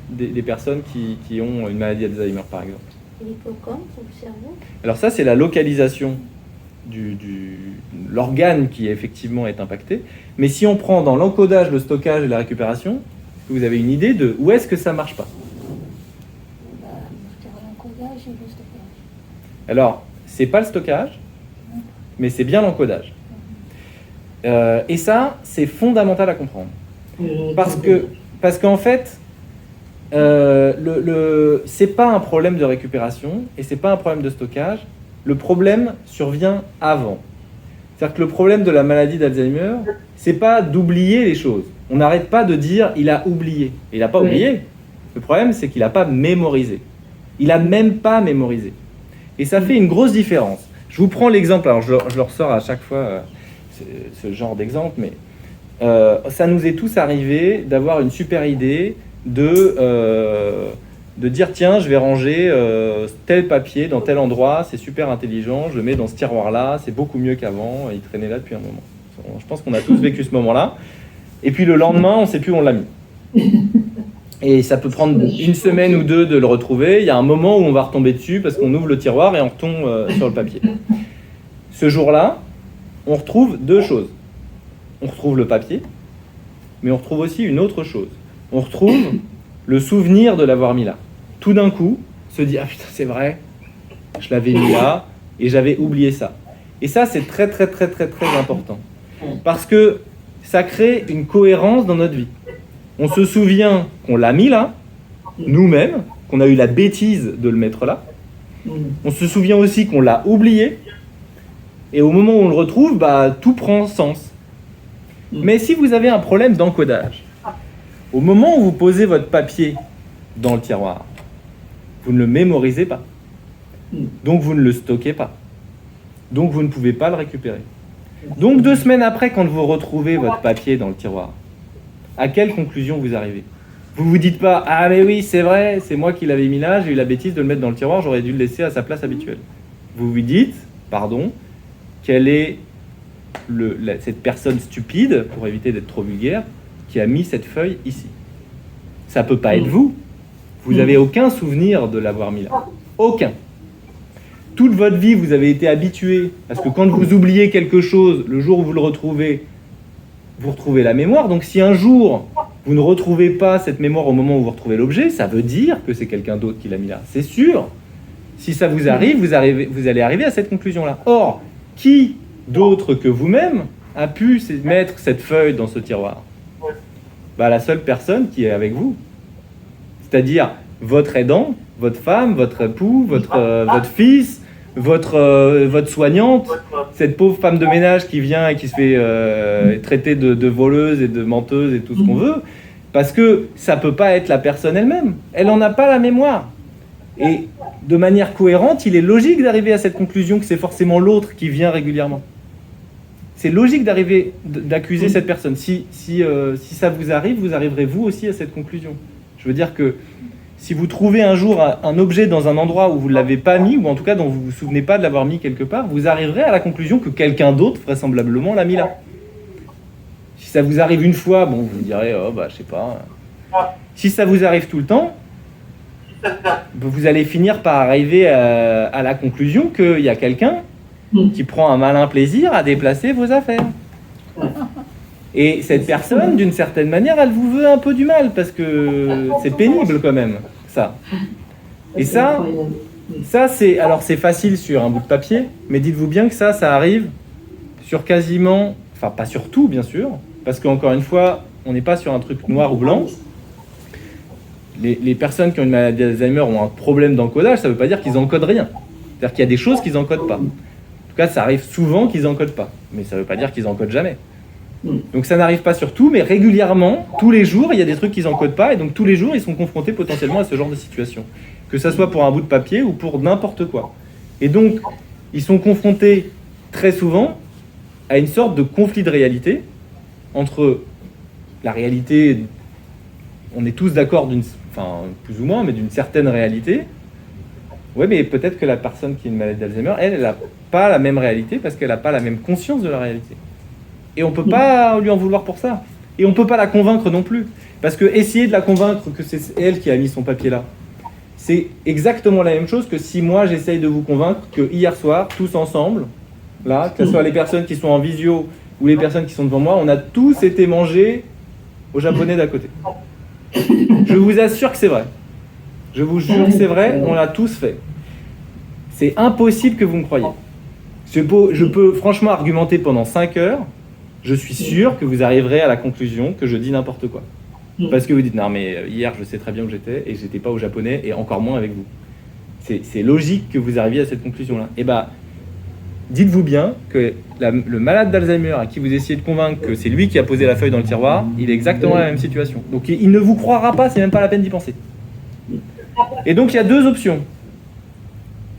des personnes qui ont une maladie d'Alzheimer, par exemple ? L'hippocampe ou le cerveau ? Alors ça, c'est la localisation l'organe qui effectivement est impacté. Mais si on prend dans l'encodage, le stockage et la récupération, est-ce que vous avez une idée de où est-ce que ça ne marche pas ? L'encodage et le stockage. Alors, c'est pas le stockage, mais c'est bien l'encodage. Et ça, c'est fondamental à comprendre. Parce qu'en fait, c'est pas un problème de récupération et c'est pas un problème de stockage. Le problème survient avant. C'est-à-dire que le problème de la maladie d'Alzheimer, c'est pas d'oublier les choses. On n'arrête pas de dire il a oublié. Il n'a pas oublié. Le problème, c'est qu'il n'a pas mémorisé. Il n'a même pas mémorisé. Et ça fait une grosse différence. Je vous prends l'exemple, alors je le ressors à chaque fois, ce genre d'exemple, mais ça nous est tous arrivé d'avoir une super idée de dire tiens, je vais ranger tel papier dans tel endroit, c'est super intelligent, je le mets dans ce tiroir-là, c'est beaucoup mieux qu'avant, il traînait là depuis un moment. Je pense qu'on a tous vécu ce moment-là. Et puis le lendemain, on ne sait plus où on l'a mis. Et ça peut prendre une semaine ou 2 de le retrouver. Il y a un moment où on va retomber dessus parce qu'on ouvre le tiroir et on retombe sur le papier. Ce jour-là, on retrouve 2 choses. On retrouve le papier, mais on retrouve aussi une autre chose. On retrouve le souvenir de l'avoir mis là. Tout d'un coup, se dit « Ah putain, c'est vrai, je l'avais mis là et j'avais oublié ça. » Et ça, c'est très, très, très, très, très important. Parce que ça crée une cohérence dans notre vie. On se souvient qu'on l'a mis là, nous-mêmes, qu'on a eu la bêtise de le mettre là. On se souvient aussi qu'on l'a oublié. Et au moment où on le retrouve, bah, tout prend sens. Mais si vous avez un problème d'encodage, au moment où vous posez votre papier dans le tiroir, vous ne le mémorisez pas. Donc vous ne le stockez pas. Donc vous ne pouvez pas le récupérer. Donc 2 semaines après, quand vous retrouvez votre papier dans le tiroir, à quelle conclusion vous arrivez? Vous vous dites pas « Ah mais oui, c'est vrai, c'est moi qui l'avais mis là, j'ai eu la bêtise de le mettre dans le tiroir, j'aurais dû le laisser à sa place habituelle. » Vous vous dites « Pardon, quelle est cette personne stupide, pour éviter d'être trop vulgaire, qui a mis cette feuille ici? Ça peut pas être vous. Vous n'avez aucun souvenir de l'avoir mis là. Aucun. Toute votre vie, vous avez été habitué, parce que quand vous oubliez quelque chose, le jour où vous le retrouvez, vous retrouvez la mémoire. Donc si un jour, vous ne retrouvez pas cette mémoire au moment où vous retrouvez l'objet, ça veut dire que c'est quelqu'un d'autre qui l'a mis là. C'est sûr. Si ça vous arrive, vous allez arriver à cette conclusion-là. Or, qui d'autre que vous-même a pu mettre cette feuille dans ce tiroir? Bah, la seule personne qui est avec vous. C'est-à-dire votre aidant, votre femme, votre époux, votre fils, votre soignante, cette pauvre femme de ménage qui vient et qui se fait traiter de voleuse et de menteuse et tout ce qu'on veut, parce que ça ne peut pas être la personne elle-même. Elle n'en a pas la mémoire. Et de manière cohérente, il est logique d'arriver à cette conclusion que c'est forcément l'autre qui vient régulièrement. C'est logique d'accuser cette personne. Si ça vous arrive, vous arriverez vous aussi à cette conclusion. Je veux dire que si vous trouvez un jour un objet dans un endroit où vous ne l'avez pas mis, ou en tout cas dont vous ne vous souvenez pas de l'avoir mis quelque part, vous arriverez à la conclusion que quelqu'un d'autre, vraisemblablement, l'a mis là. Si ça vous arrive une fois, bon, vous direz, oh, bah, je sais pas. Si ça vous arrive tout le temps, vous allez finir par arriver à la conclusion qu'il y a quelqu'un qui prend un malin plaisir à déplacer vos affaires. Et cette personne, d'une certaine manière, elle vous veut un peu du mal, parce que c'est pénible quand même, ça. Et ça c'est facile sur un bout de papier, mais dites-vous bien que ça arrive sur quasiment, enfin pas sur tout bien sûr, parce qu'encore une fois, on n'est pas sur un truc noir ou blanc. Les personnes qui ont une maladie d'Alzheimer ont un problème d'encodage, ça ne veut pas dire qu'ils encodent rien. C'est-à-dire qu'il y a des choses qu'ils n'encodent pas. En tout cas, ça arrive souvent qu'ils n'encodent pas, mais ça ne veut pas dire qu'ils encodent jamais. Donc ça n'arrive pas sur tout, mais régulièrement, tous les jours, il y a des trucs qu'ils n'encodent pas, et donc tous les jours, ils sont confrontés potentiellement à ce genre de situation. Que ça soit pour un bout de papier ou pour n'importe quoi. Et donc, ils sont confrontés très souvent à une sorte de conflit de réalité entre la réalité, on est tous d'accord enfin plus ou moins, mais d'une certaine réalité. Ouais, mais peut-être que la personne qui a une maladie d'Alzheimer, elle n'a pas la même réalité parce qu'elle n'a pas la même conscience de la réalité. Et on ne peut pas lui en vouloir pour ça. Et on ne peut pas la convaincre non plus. Parce que essayer de la convaincre que c'est elle qui a mis son papier là, c'est exactement la même chose que si moi j'essaye de vous convaincre que hier soir, tous ensemble, là, que ce soit les personnes qui sont en visio ou les personnes qui sont devant moi, on a tous été mangés au japonais d'à côté. Je vous assure que c'est vrai. Je vous jure que c'est vrai, on l'a tous fait. C'est impossible que vous me croyiez. Je peux franchement argumenter pendant 5 heures. Je suis sûr que vous arriverez à la conclusion que je dis n'importe quoi. Parce que vous dites, non mais hier je sais très bien où j'étais et j'étais pas au japonais et encore moins avec vous. C'est logique que vous arriviez à cette conclusion-là. Et bah, dites-vous bien que le malade d'Alzheimer à qui vous essayez de convaincre que c'est lui qui a posé la feuille dans le tiroir, il est exactement dans la même situation. Donc il ne vous croira pas, c'est même pas la peine d'y penser. Et donc il y a 2 options.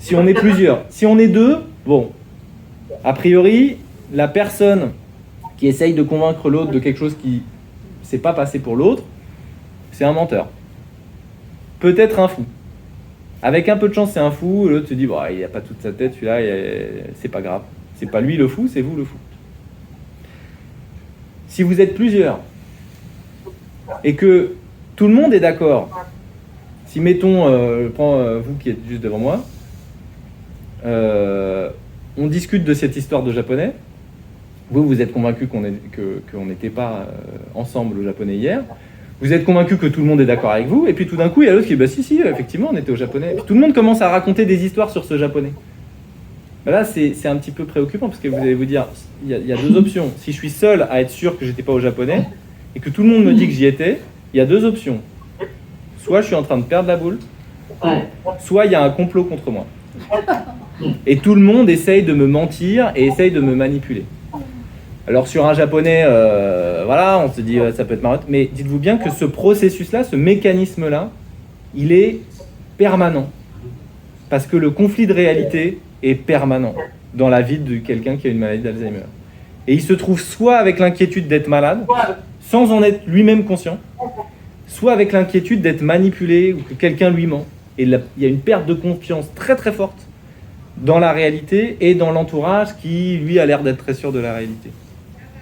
Si on est plusieurs. Si on est 2, bon, a priori, la personne qui essaye de convaincre l'autre de quelque chose qui ne s'est pas passé pour l'autre, c'est un menteur. Peut-être un fou. Avec un peu de chance, c'est un fou, l'autre se dit, bon, il n'a pas toute sa tête, celui-là, c'est pas grave. C'est pas lui le fou, c'est vous le fou. Si vous êtes plusieurs, et que tout le monde est d'accord, si mettons, je prends vous qui êtes juste devant moi, on discute de cette histoire de japonais, vous êtes convaincu qu'on n'était pas ensemble au japonais hier, vous êtes convaincu que tout le monde est d'accord avec vous, et puis tout d'un coup, il y a l'autre qui dit, bah si, effectivement, on était au japonais. Et puis tout le monde commence à raconter des histoires sur ce japonais. Ben là, c'est un petit peu préoccupant parce que vous allez vous dire, il y a deux options. Si je suis seul à être sûr que j'étais pas au japonais et que tout le monde me dit que j'y étais, il y a deux options. Soit je suis en train de perdre la boule, soit il y a un complot contre moi. Et tout le monde essaye de me mentir et essaye de me manipuler. Alors sur un japonais, voilà, on se dit ça peut être marrant, mais dites-vous bien que ce processus-là, ce mécanisme-là, il est permanent. Parce que le conflit de réalité est permanent dans la vie de quelqu'un qui a une maladie d'Alzheimer. Et il se trouve soit avec l'inquiétude d'être malade, sans en être lui-même conscient, soit avec l'inquiétude d'être manipulé ou que quelqu'un lui ment. Et il y a une perte de confiance très très forte dans la réalité et dans l'entourage qui, lui, a l'air d'être très sûr de la réalité.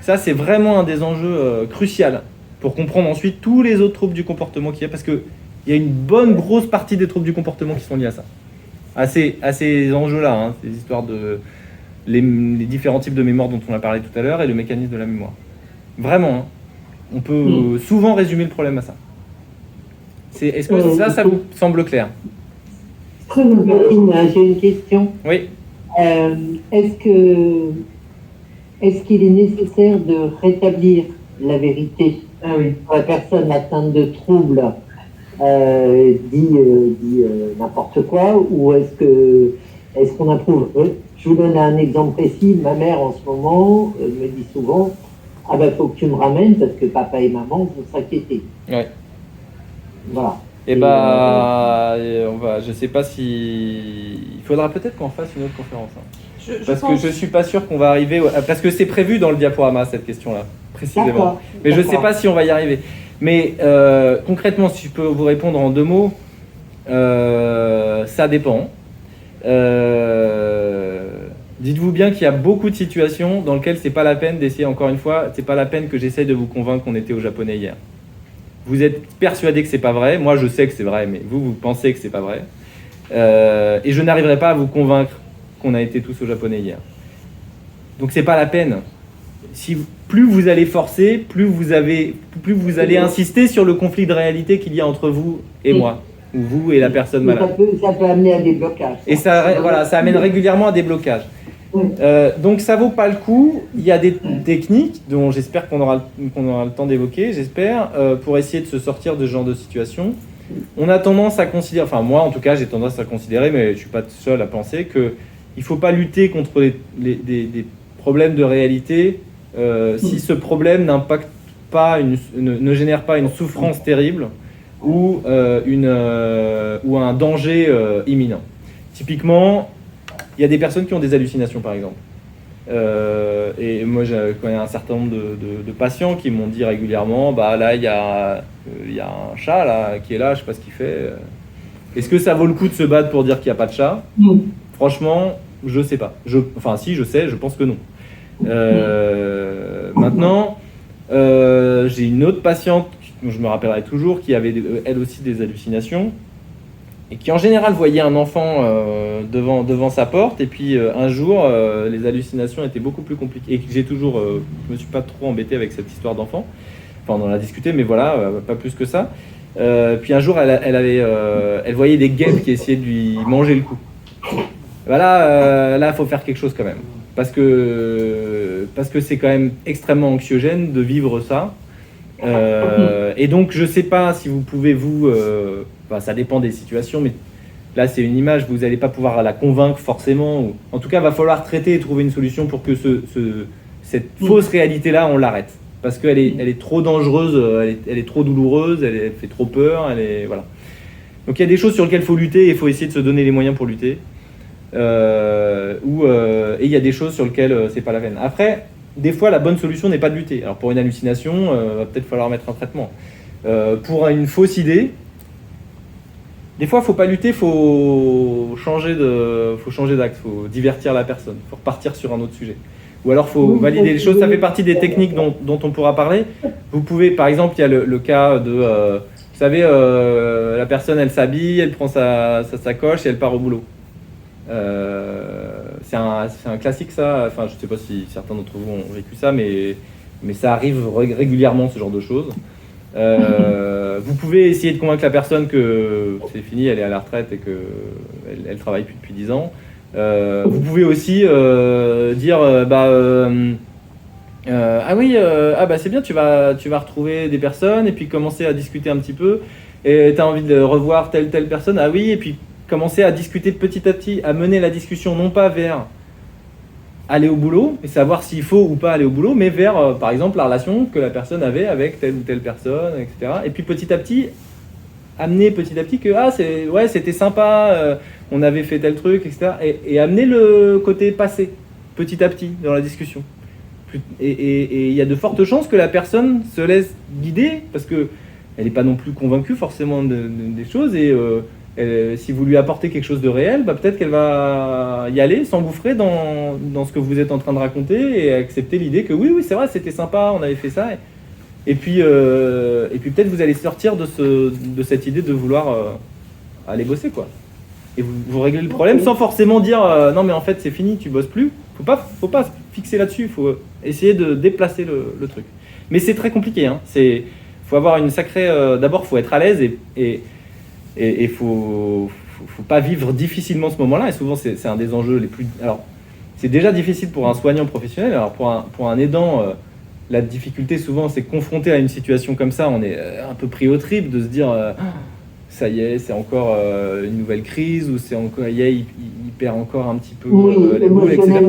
Ça, c'est vraiment un des enjeux cruciaux pour comprendre ensuite tous les autres troubles du comportement qu'il y a, parce qu'il y a une bonne grosse partie des troubles du comportement qui sont liés à ça. À ces enjeux-là, hein, ces histoires de les différents types de mémoire dont on a parlé tout à l'heure et le mécanisme de la mémoire. Vraiment, hein, on peut souvent résumer le problème à ça. Est-ce que ça vous semble clair? Très bien. J'ai une question. Oui. Est-ce qu'il est nécessaire de rétablir la vérité pour la personne atteinte de troubles dit n'importe quoi, ou est-ce qu'on approuve? Je vous donne un exemple précis. Ma mère en ce moment me dit souvent: ah ben faut que tu me ramènes parce que papa et maman vont s'inquiéter. Ouais. Voilà. Et je sais pas si il faudra peut-être qu'on fasse une autre conférence. Hein. Parce que je suis pas sûr qu'on va arriver parce que c'est prévu dans le diaporama cette question-là précisément. Mais je sais pas si on va y arriver. Mais concrètement, si je peux vous répondre en 2 mots, ça dépend. Dites-vous bien qu'il y a beaucoup de situations dans lesquelles c'est pas la peine d'essayer, encore une fois, c'est pas la peine que j'essaye de vous convaincre qu'on était au japonais hier. Vous êtes persuadé que c'est pas vrai, moi je sais que c'est vrai, mais vous pensez que c'est pas vrai. Et je n'arriverai pas à vous convaincre qu'on a été tous au japonais hier. Donc c'est pas la peine. Plus vous allez forcer, plus vous allez insister sur le conflit de réalité qu'il y a entre vous et moi, ou vous et la personne malade. Ça peut amener à des blocages. Et ça amène régulièrement à des blocages. Donc ça vaut pas le coup. Il y a des techniques dont j'espère qu'on aura le temps d'évoquer, pour essayer de se sortir de ce genre de situation. On a tendance à considérer, enfin moi en tout cas j'ai tendance à considérer, mais je suis pas seul à penser, qu'il faut pas lutter contre des problèmes de réalité si ce problème n'impacte pas, ne génère pas une souffrance terrible ou un danger imminent. Typiquement, il y a des personnes qui ont des hallucinations, par exemple. Et moi, je connais un certain nombre de patients qui m'ont dit régulièrement, bah là, il y a un chat là, qui est là, je sais pas ce qu'il fait. Est-ce que ça vaut le coup de se battre pour dire qu'il n'y a pas de chat? Franchement, je sais pas. Enfin, si, je sais, je pense que non. Maintenant, j'ai une autre patiente dont je me rappellerai toujours, qui avait elle aussi des hallucinations, et qui en général voyait un enfant devant sa porte, et puis un jour, les hallucinations étaient beaucoup plus compliquées, et que je me suis pas trop embêté avec cette histoire d'enfant, enfin on en a discuté, mais voilà, pas plus que ça. Puis un jour, elle voyait des guêpes qui essayaient de lui manger le cou. Voilà, là, faut faire quelque chose quand même, parce que c'est quand même extrêmement anxiogène de vivre ça. Et donc je sais pas si vous pouvez ça dépend des situations, mais là c'est une image, vous n'allez pas pouvoir la convaincre forcément, en tout cas va falloir traiter et trouver une solution pour que cette fausse réalité là on l'arrête, parce qu'elle est trop dangereuse, elle est trop douloureuse, elle fait trop peur, voilà. Donc il y a des choses sur lesquelles il faut lutter et il faut essayer de se donner les moyens pour lutter, et il y a des choses sur lesquelles c'est pas la peine. Après, des fois, la bonne solution n'est pas de lutter. Alors pour une hallucination, va peut-être falloir mettre un traitement. Pour une fausse idée, des fois, il ne faut pas lutter, il faut changer d'axe, il faut divertir la personne, il faut repartir sur un autre sujet. Ou alors, il faut valider les choses. Ça fait partie des techniques dont on pourra parler. Vous pouvez, par exemple, il y a le cas de... vous savez, la personne, elle s'habille, elle prend sa sacoche et elle part au boulot. C'est un classique ça, enfin je sais pas si certains d'entre vous ont vécu ça, mais ça arrive régulièrement, ce genre de choses. Vous pouvez essayer de convaincre la personne que c'est fini, elle est à la retraite et qu'elle travaille plus depuis 10 ans. Vous pouvez aussi dire ah oui, c'est bien, tu vas retrouver des personnes et puis commencer à discuter un petit peu et tu as envie de revoir telle personne, ah oui, et puis commencer à discuter petit à petit, à mener la discussion non pas vers aller au boulot et savoir s'il faut ou pas aller au boulot, mais vers par exemple la relation que la personne avait avec telle ou telle personne, etc. Et puis petit à petit amener que c'était sympa, on avait fait tel truc, etc. Et amener le côté passé petit à petit dans la discussion. Et il y a de fortes chances que la personne se laisse guider parce que elle n'est pas non plus convaincue forcément des choses et si vous lui apportez quelque chose de réel, peut-être qu'elle va y aller, s'engouffrer dans ce que vous êtes en train de raconter et accepter l'idée que oui, c'est vrai, c'était sympa, on avait fait ça. Et puis peut-être vous allez sortir de cette idée de vouloir aller bosser, quoi. Et vous réglez le problème sans forcément dire non mais en fait c'est fini, tu bosses plus. Faut pas se fixer là-dessus, il faut essayer de déplacer le truc. Mais c'est très compliqué, hein. Faut avoir une sacrée... d'abord, faut être à l'aise et faut pas vivre difficilement ce moment-là. Et souvent, c'est un des enjeux les plus... Alors, c'est déjà difficile pour un soignant professionnel. Alors, pour un aidant, la difficulté, souvent, c'est confronté à une situation comme ça. On est un peu pris au trip de se dire... ça y est, c'est encore une nouvelle crise, ou c'est encore, il perd encore un petit peu les boules, etc.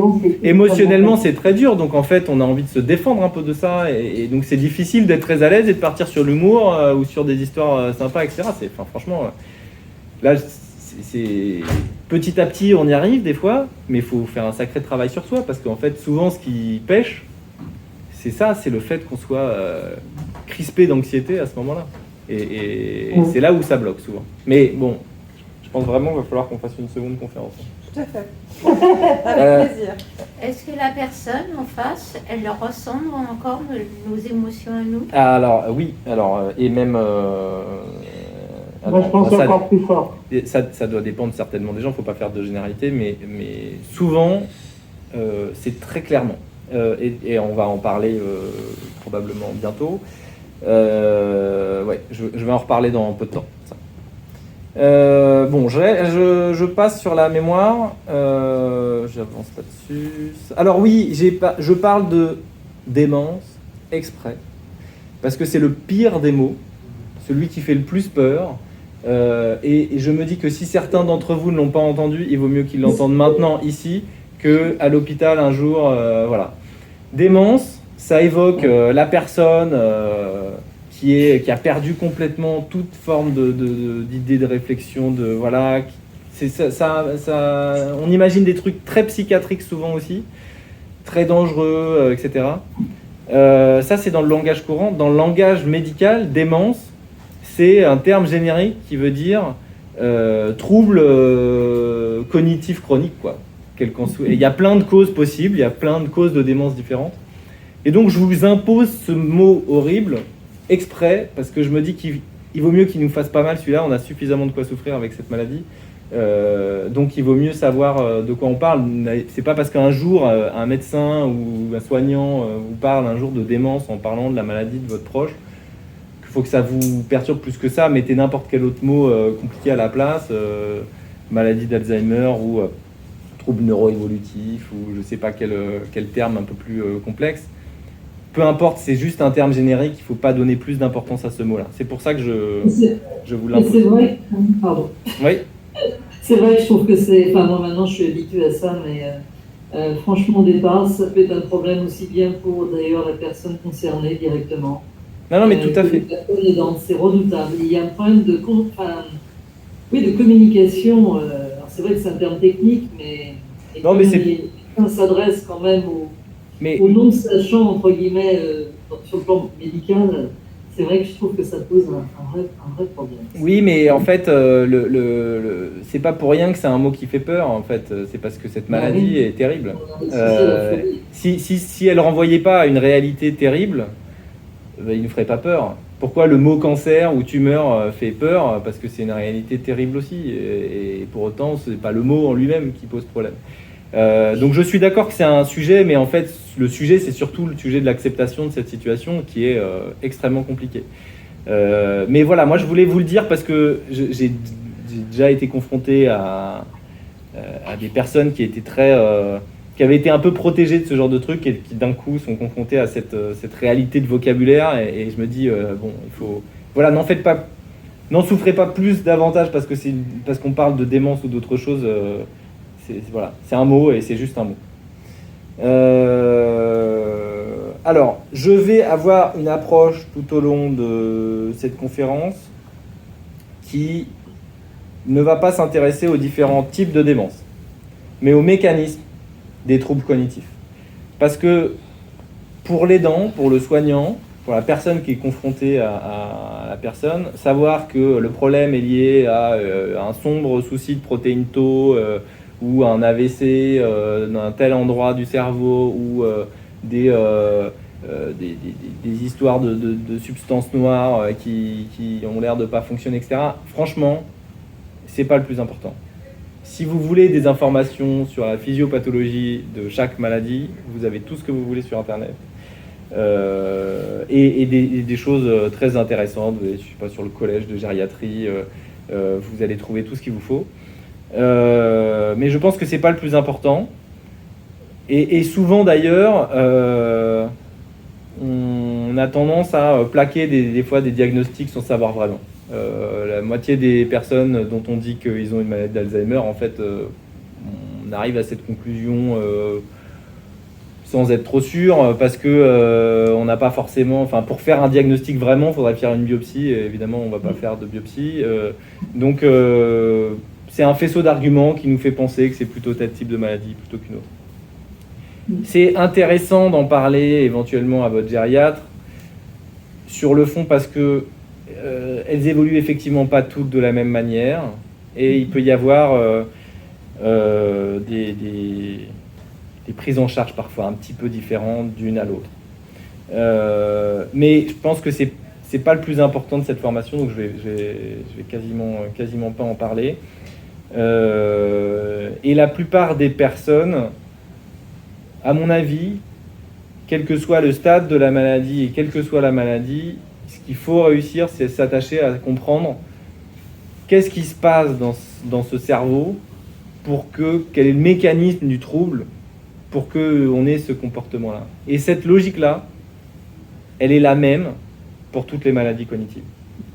Émotionnellement, c'est très dur, donc en fait, on a envie de se défendre un peu de ça, et donc c'est difficile d'être très à l'aise et de partir sur l'humour ou sur des histoires sympas, etc. Franchement, là, c'est petit à petit, on y arrive des fois, mais il faut faire un sacré travail sur soi, parce qu'en fait, souvent, ce qui pêche, c'est ça, c'est le fait qu'on soit crispé d'anxiété à ce moment-là. Et c'est là où ça bloque souvent. Mais bon, je pense vraiment qu'il va falloir qu'on fasse une seconde conférence. Tout à fait. Avec plaisir. Est-ce que la personne en face, elle ressemble encore nos émotions à nous? Alors oui, et même... Moi je pense encore plus fort. Ça doit dépendre certainement des gens, il ne faut pas faire de généralité, mais souvent, c'est très clairement. Et on va en parler probablement bientôt. Je vais en reparler dans peu de temps. Ça. Je passe sur la mémoire. J'avance là-dessus. Alors oui, je parle de démence exprès, parce que c'est le pire des mots, celui qui fait le plus peur. Et je me dis que si certains d'entre vous ne l'ont pas entendu, il vaut mieux qu'ils l'entendent maintenant ici qu'à l'hôpital un jour. Voilà. Démence. Ça évoque la personne qui a perdu complètement toute forme d'idée de réflexion, on imagine des trucs très psychiatriques souvent aussi, très dangereux, etc. Ça, c'est dans le langage courant. Dans le langage médical, démence, c'est un terme générique qui veut dire trouble cognitif chronique, quoi. Et il y a plein de causes possibles, il y a plein de causes de démence différentes. Et donc, je vous impose ce mot horrible exprès, parce que je me dis qu'il vaut mieux qu'il nous fasse pas mal celui-là. On a suffisamment de quoi souffrir avec cette maladie. Donc, il vaut mieux savoir de quoi on parle. C'est pas parce qu'un jour, un médecin ou un soignant vous parle un jour de démence en parlant de la maladie de votre proche qu'il faut que ça vous perturbe plus que ça. Mettez n'importe quel autre mot compliqué à la place. Maladie d'Alzheimer ou trouble neuroévolutif ou je sais pas quel terme un peu plus complexe. Peu importe, c'est juste un terme générique, il ne faut pas donner plus d'importance à ce mot-là. C'est pour ça que je vous l'impose. C'est vrai, pardon. Oui. C'est vrai que je trouve que moi maintenant je suis habituée à ça, mais franchement au départ, ça peut être un problème aussi bien pour d'ailleurs la personne concernée directement. Non, mais tout à fait. C'est redoutable. Il y a un problème de communication. Alors c'est vrai que c'est un terme technique, mais on s'adresse quand même au non-sachant, entre guillemets, sur le plan médical, c'est vrai que je trouve que ça pose un vrai problème. Oui, mais en fait, c'est pas pour rien que c'est un mot qui fait peur, en fait. C'est parce que cette maladie est terrible. Si elle renvoyait pas à une réalité terrible, il ne nous ferait pas peur. Pourquoi le mot cancer ou tumeur fait peur? Parce que c'est une réalité terrible aussi. Et pour autant, ce n'est pas le mot en lui-même qui pose problème. Donc je suis d'accord que c'est un sujet, mais en fait le sujet c'est surtout le sujet de l'acceptation de cette situation qui est extrêmement compliqué. Mais voilà, moi je voulais vous le dire parce que j'ai déjà été confronté à à des personnes qui étaient qui avaient été un peu protégées de ce genre de trucs et qui d'un coup sont confrontées à cette réalité de vocabulaire. Et je me dis, bon, il faut... Voilà, n'en souffrez pas plus davantage parce qu'on parle de démence ou d'autre chose. Voilà, c'est un mot et c'est juste un mot. Alors, je vais avoir une approche tout au long de cette conférence qui ne va pas s'intéresser aux différents types de démence, mais aux mécanismes des troubles cognitifs. Parce que pour l'aidant, pour le soignant, pour la personne qui est confrontée à la personne, savoir que le problème est lié à un sombre souci de protéines tau ou un AVC d'un tel endroit du cerveau ou des histoires de substances noires qui ont l'air de ne pas fonctionner, etc. Franchement, c'est pas le plus important. Si vous voulez des informations sur la physiopathologie de chaque maladie, vous avez tout ce que vous voulez sur Internet. Et des choses très intéressantes. Je ne sais pas, sur le collège de gériatrie, vous allez trouver tout ce qu'il vous faut. Mais je pense que c'est pas le plus important. Et souvent d'ailleurs, on a tendance à plaquer des fois des diagnostics sans savoir vraiment. La moitié des personnes dont on dit qu'ils ont une maladie d'Alzheimer, en fait, on arrive à cette conclusion sans être trop sûr, parce que on n'a pas forcément... Enfin, pour faire un diagnostic vraiment, il faudrait faire une biopsie, et évidemment, on ne va pas faire de biopsie. Donc, c'est un faisceau d'arguments qui nous fait penser que c'est plutôt tel type de maladie plutôt qu'une autre. C'est intéressant d'en parler éventuellement à votre gériatre, sur le fond, parce que elles évoluent effectivement pas toutes de la même manière, et il peut y avoir des prises en charge parfois un petit peu différentes d'une à l'autre. Mais je pense que c'est pas le plus important de cette formation, donc je vais quasiment pas en parler. Et la plupart des personnes, à mon avis, quel que soit le stade de la maladie et quelle que soit la maladie, ce qu'il faut réussir, c'est s'attacher à comprendre qu'est-ce qui se passe dans ce cerveau quel est le mécanisme du trouble pour qu'on ait ce comportement-là. Et cette logique-là, elle est la même pour toutes les maladies cognitives.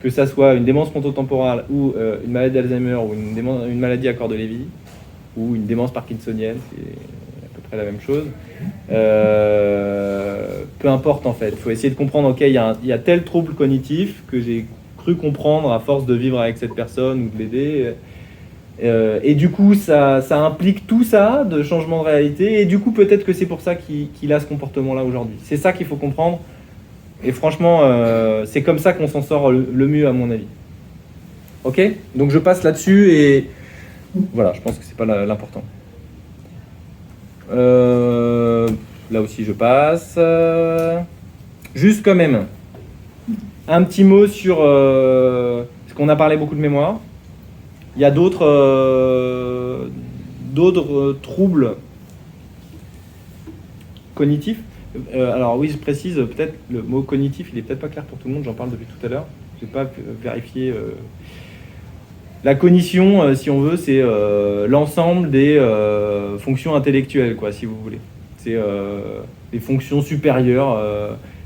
Que ça soit une démence frontotemporale ou une maladie d'Alzheimer ou une maladie à corps de Lévy ou une démence parkinsonienne, c'est à peu près la même chose. Peu importe en fait, il faut essayer de comprendre, ok, il y a tel trouble cognitif que j'ai cru comprendre à force de vivre avec cette personne ou de l'aider. Et du coup, ça implique tout ça, de changement de réalité, et du coup, peut-être que c'est pour ça qu'il a ce comportement-là aujourd'hui. C'est ça qu'il faut comprendre, et franchement, c'est comme ça qu'on s'en sort le mieux, à mon avis. Ok ? Donc je passe là-dessus, et voilà, je pense que c'est pas l'important. Là aussi, je passe. Juste quand même, un petit mot sur... parce qu'on a parlé beaucoup de mémoire. Il y a d'autres troubles cognitifs. Alors oui, je précise, peut-être le mot cognitif, il n'est peut-être pas clair pour tout le monde, j'en parle depuis tout à l'heure. Je n'ai pas vérifié. La cognition, si on veut, c'est l'ensemble des fonctions intellectuelles, quoi, si vous voulez. C'est les fonctions supérieures,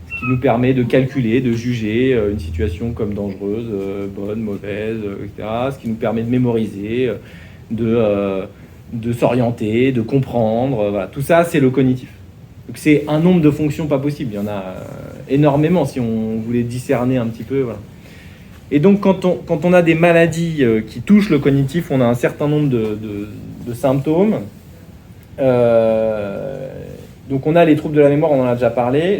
ce qui nous permet de calculer, de juger une situation comme dangereuse, bonne, mauvaise, etc. Ce qui nous permet de mémoriser, de s'orienter, de comprendre. Voilà. Tout ça, c'est le cognitif. Donc c'est un nombre de fonctions pas possible. Il y en a énormément si on voulait discerner un petit peu. Voilà. Et donc quand on a des maladies qui touchent le cognitif, on a un certain nombre de symptômes. Donc on a les troubles de la mémoire, on en a déjà parlé.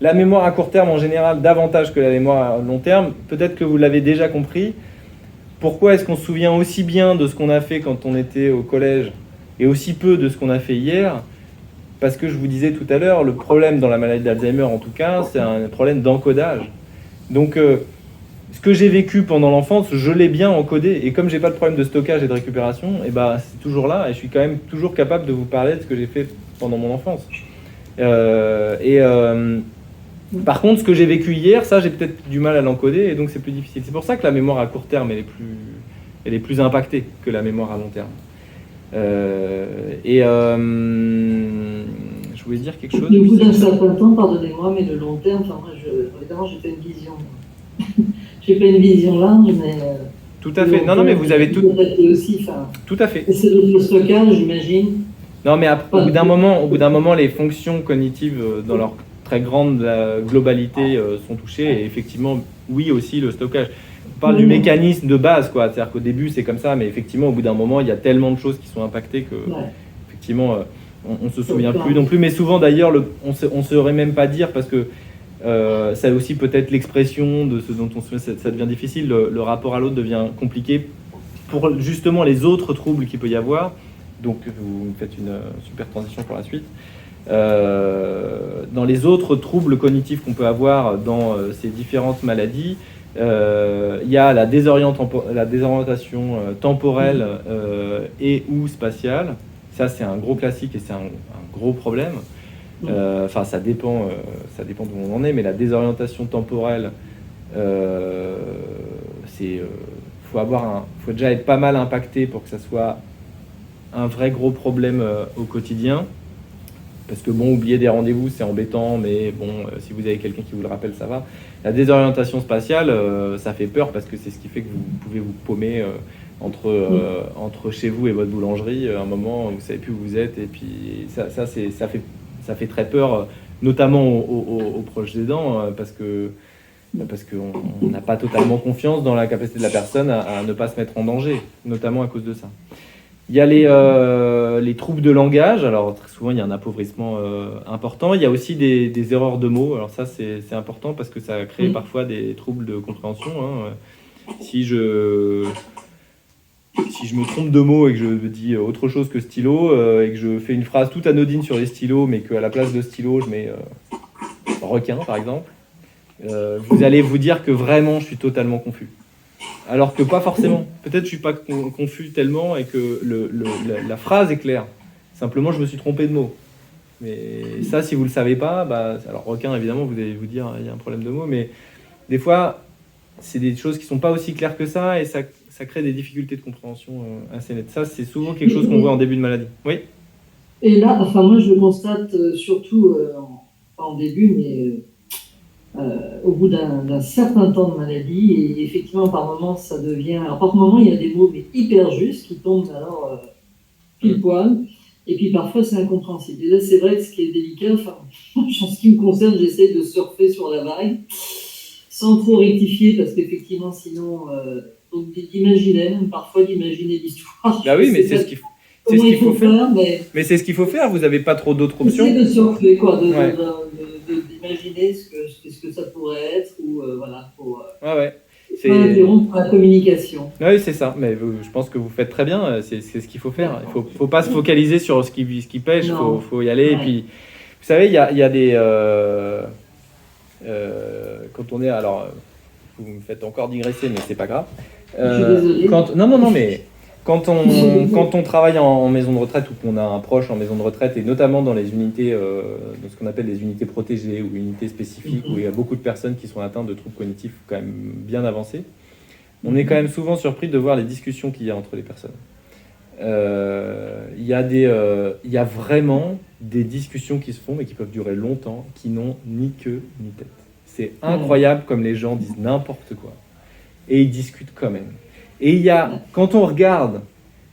La mémoire à court terme, en général, davantage que la mémoire à long terme. Peut-être que vous l'avez déjà compris. Pourquoi est-ce qu'on se souvient aussi bien de ce qu'on a fait quand on était au collège et aussi peu de ce qu'on a fait hier ? Parce que je vous disais tout à l'heure, le problème dans la maladie d'Alzheimer, en tout cas, c'est un problème d'encodage. Donc, ce que j'ai vécu pendant l'enfance, je l'ai bien encodé. Et comme j'ai pas de problème de stockage et de récupération, et ben, c'est toujours là. Et je suis quand même toujours capable de vous parler de ce que j'ai fait pendant mon enfance. Par contre, ce que j'ai vécu hier, ça, j'ai peut-être du mal à l'encoder, et donc c'est plus difficile. C'est pour ça que la mémoire à court terme, elle est plus impactée que la mémoire à long terme. Je voulais dire quelque chose. Et au bout d'un certain temps, pardonnez-moi, mais le long terme, enfin, moi, évidemment, j'ai pas une vision. J'ai pas une vision large, mais. Tout à fait. Non, mais vous avez tout. Aussi, enfin, Tout à fait. et c'est le stockage, j'imagine. Non, mais au bout d'un moment, les fonctions cognitives, dans leur très grande globalité, sont touchées. Et effectivement, oui, aussi le stockage. On parle du mécanisme de base, quoi. C'est-à-dire qu'au début, c'est comme ça, mais effectivement, au bout d'un moment, il y a tellement de choses qui sont impactées que, effectivement, on se souvient plus non plus. Mais souvent, d'ailleurs, on ne saurait même pas dire parce que ça aussi peut-être l'expression de ce dont on se souvient, ça devient difficile. Le rapport à l'autre devient compliqué pour justement les autres troubles qu'il peut y avoir. Donc, vous me faites une super transition pour la suite. Dans les autres troubles cognitifs qu'on peut avoir dans ces différentes maladies, il y a la désorientation temporelle et ou spatiale. Ça, c'est un gros classique et c'est un gros problème. Enfin, ça dépend d'où on en est, mais la désorientation temporelle, faut déjà être pas mal impacté pour que ça soit un vrai gros problème au quotidien. Parce que bon, oublier des rendez-vous, c'est embêtant, mais bon, si vous avez quelqu'un qui vous le rappelle, ça va. La désorientation spatiale, ça fait peur parce que c'est ce qui fait que vous pouvez vous paumer entre chez vous et votre boulangerie. À un moment, vous savez plus où vous êtes, et puis ça fait très peur, notamment aux proches aidants, parce qu'on n'a pas totalement confiance dans la capacité de la personne à ne pas se mettre en danger, notamment à cause de ça. Il y a les troubles de langage. Alors très souvent il y a un appauvrissement important. Il y a aussi des erreurs de mots. Alors ça c'est important parce que ça crée parfois des troubles de compréhension. Si je me trompe de mots et que je dis autre chose que stylo et que je fais une phrase toute anodine sur les stylos, mais qu'à la place de stylo je mets requin par exemple, vous allez vous dire que vraiment je suis totalement confus. Alors que pas forcément. Peut-être je suis pas confus tellement et que la phrase est claire. Simplement, je me suis trompé de mot. Mais ça, si vous le savez pas, alors requin, évidemment, vous allez vous dire il y a un problème de mots, mais des fois, c'est des choses qui sont pas aussi claires que ça et ça crée des difficultés de compréhension assez nettes. Ça, c'est souvent quelque chose qu'on voit en début de maladie. Oui. Et là, enfin moi, je le constate surtout pas en début, mais au bout d'un certain temps de maladie, et effectivement par moments ça devient. Alors par moments il y a des mots mais hyper justes qui tombent alors pile poil, et puis parfois c'est incompréhensible. Et là c'est vrai que ce qui est délicat, enfin en ce qui me concerne, j'essaie de surfer sur la vague sans trop rectifier parce qu'effectivement sinon donc d'imaginer, même parfois d'imaginer l'histoire. Bah oui, mais c'est ce qu'il faut. C'est ce qu'il faut faire. Mais c'est ce qu'il faut faire. Vous n'avez pas trop d'autres options. Essayer de surfer quoi, d'imaginer ce que ça pourrait être ou voilà pour c'est interrompre la communication. Oui, c'est ça. Mais je pense que vous faites très bien. C'est ce qu'il faut faire. Il faut pas se focaliser sur ce qui pêche. Faut y aller. Ouais. Et puis, vous savez, il y a des quand on est alors, vous me faites encore digresser, mais c'est pas grave. Je suis désolée. Non, mais quand on travaille en maison de retraite ou qu'on a un proche en maison de retraite, et notamment dans les unités, dans ce qu'on appelle les unités protégées ou unités spécifiques, où il y a beaucoup de personnes qui sont atteintes de troubles cognitifs quand même bien avancés, on est quand même souvent surpris de voir les discussions qu'il y a entre les personnes. Il y a vraiment des discussions qui se font, mais qui peuvent durer longtemps, qui n'ont ni queue ni tête. C'est incroyable comme les gens disent n'importe quoi. Et ils discutent quand même. Et quand on regarde,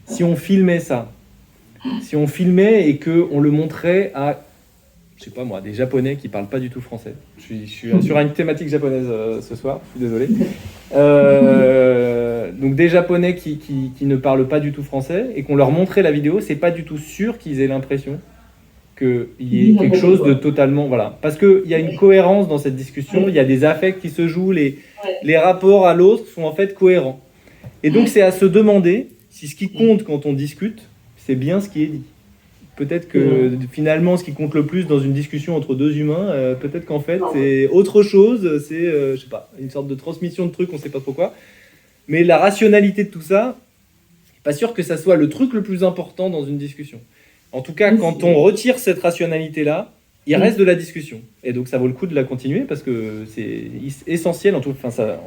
si on filmait ça, et qu'on le montrait à, je sais pas moi, des Japonais qui parlent pas du tout français. Je suis sur une thématique japonaise ce soir, je suis désolé. Donc des Japonais qui ne parlent pas du tout français et qu'on leur montrait la vidéo, c'est pas du tout sûr qu'ils aient l'impression qu'il y ait quelque chose de totalement... Voilà. Parce qu'il y a une cohérence dans cette discussion, il y a des affects qui se jouent, les rapports à l'autre sont en fait cohérents. Et donc, c'est à se demander si ce qui compte quand on discute, c'est bien ce qui est dit. Peut-être que finalement, ce qui compte le plus dans une discussion entre deux humains, peut-être qu'en fait, c'est autre chose, c'est, je sais pas, une sorte de transmission de trucs, on sait pas trop quoi. Mais la rationalité de tout ça, pas sûr que ça soit le truc le plus important dans une discussion. En tout cas, quand on retire cette rationalité-là, il reste de la discussion. Et donc, ça vaut le coup de la continuer parce que c'est essentiel.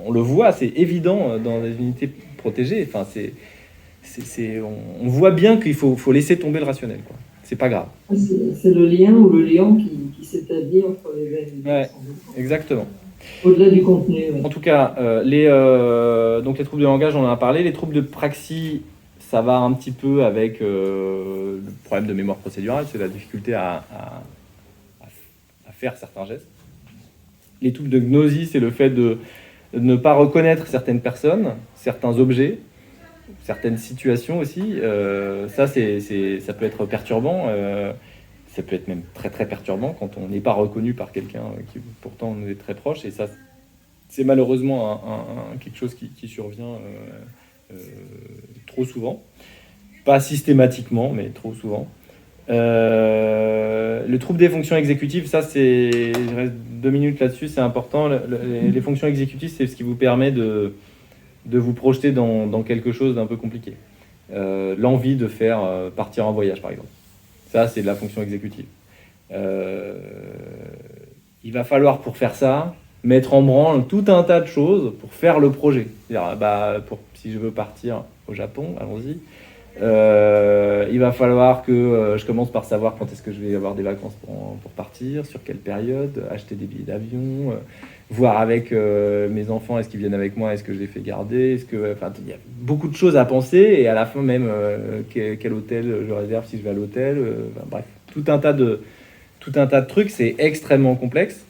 On le voit, c'est évident dans les unités protégées. Enfin, on voit bien qu'il faut laisser tomber le rationnel, quoi. C'est pas grave. C'est le lien ou le lien qui s'établit entre les événements. Ouais, exactement. Au-delà du contenu. Ouais. En tout cas, donc les troubles de langage, on en a parlé. Les troubles de praxis, ça va un petit peu avec le problème de mémoire procédurale, c'est la difficulté à faire certains gestes. Les troubles de gnosie, c'est le fait de ne pas reconnaître certaines personnes, certains objets, certaines situations aussi. Ça peut être perturbant. Ça peut être même très très perturbant quand on n'est pas reconnu par quelqu'un qui pourtant nous est très proche. Et ça, c'est malheureusement quelque chose qui survient trop souvent. Pas systématiquement, mais trop souvent. Le trouble des fonctions exécutives, ça c'est... Je reste 2 minutes là-dessus, c'est important. Les fonctions exécutives, c'est ce qui vous permet de vous projeter dans quelque chose d'un peu compliqué. L'envie de faire partir en voyage, par exemple. Ça, c'est de la fonction exécutive. Il va falloir, pour faire ça, mettre en branle tout un tas de choses pour faire le projet. C'est-à-dire, si je veux partir au Japon, allons-y. Il va falloir que je commence par savoir quand est-ce que je vais avoir des vacances pour partir, sur quelle période, acheter des billets d'avion, voir avec mes enfants, est-ce qu'ils viennent avec moi, est-ce que je les fais garder, il y a beaucoup de choses à penser, et à la fin même quel hôtel je réserve si je vais à l'hôtel, bref, tout un tas de trucs. C'est extrêmement complexe.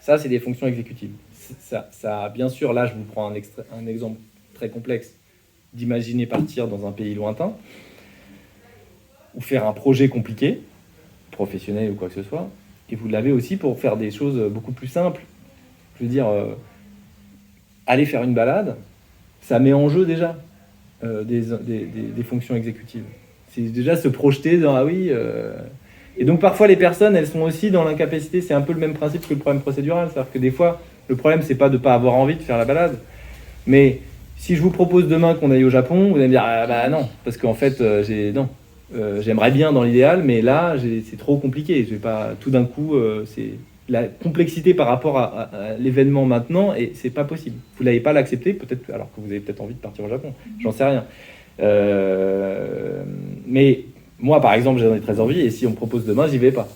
Ça, c'est des fonctions exécutives. Ça, bien sûr, là je vous prends un exemple très complexe d'imaginer partir dans un pays lointain ou faire un projet compliqué, professionnel ou quoi que ce soit, et vous l'avez aussi pour faire des choses beaucoup plus simples. Je veux dire, aller faire une balade, ça met en jeu déjà des fonctions exécutives. C'est déjà se projeter dans Et donc parfois les personnes, elles sont aussi dans l'incapacité, c'est un peu le même principe que le problème procédural, c'est-à-dire que des fois, le problème c'est pas de pas avoir envie de faire la balade, mais si je vous propose demain qu'on aille au Japon, vous allez me dire non, parce qu'en fait j'aimerais bien dans l'idéal, mais là c'est trop compliqué. Je vais pas tout d'un coup, c'est la complexité par rapport à l'événement maintenant, et c'est pas possible. Vous n'allez pas l'accepter, peut-être alors que vous avez peut-être envie de partir au Japon. J'en sais rien. Mais moi par exemple j'en ai très envie, et si on me propose demain, j'y vais pas.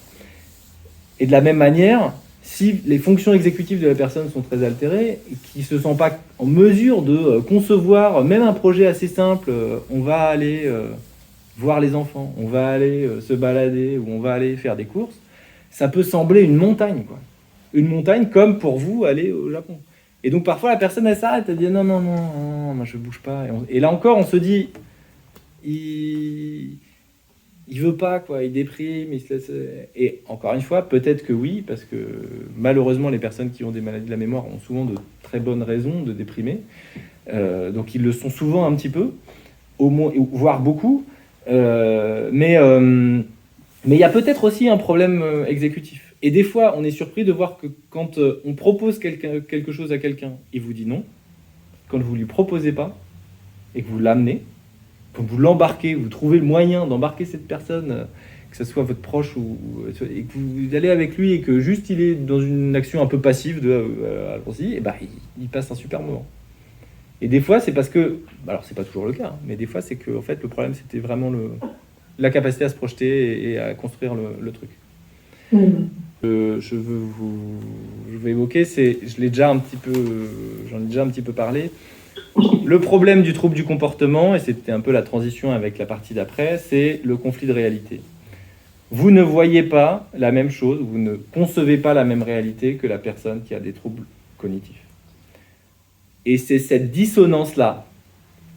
Et de la même manière, si les fonctions exécutives de la personne sont très altérées, et qu'il ne se sent pas en mesure de concevoir même un projet assez simple, on va aller voir les enfants, on va aller se balader, ou on va aller faire des courses, ça peut sembler une montagne, quoi. Une montagne comme pour vous aller au Japon. Et donc parfois la personne elle s'arrête, elle dit non, moi je bouge pas. Et là encore on se dit, il veut pas, quoi, il déprime, il se laisse... Et encore une fois, peut-être que oui, parce que malheureusement, les personnes qui ont des maladies de la mémoire ont souvent de très bonnes raisons de déprimer. Donc ils le sont souvent un petit peu, au moins, voire beaucoup. Mais il y a peut-être aussi un problème exécutif. Et des fois, on est surpris de voir que quand on propose quelque chose à quelqu'un, il vous dit non. Quand vous ne lui proposez pas et que vous l'amenez, quand vous l'embarquez, vous trouvez le moyen d'embarquer cette personne, que ce soit votre proche, et que vous allez avec lui et que juste il est dans une action un peu passive allons-y, et il passe un super moment. Et des fois, c'est parce que, alors c'est pas toujours le cas, hein, mais des fois, c'est que en fait, le problème, c'était vraiment la capacité à se projeter et à construire le truc. Je vais évoquer, j'en ai déjà un petit peu parlé. Le problème du trouble du comportement, et c'était un peu la transition avec la partie d'après, c'est le conflit de réalité. Vous ne voyez pas la même chose, vous ne concevez pas la même réalité que la personne qui a des troubles cognitifs. Et c'est cette dissonance-là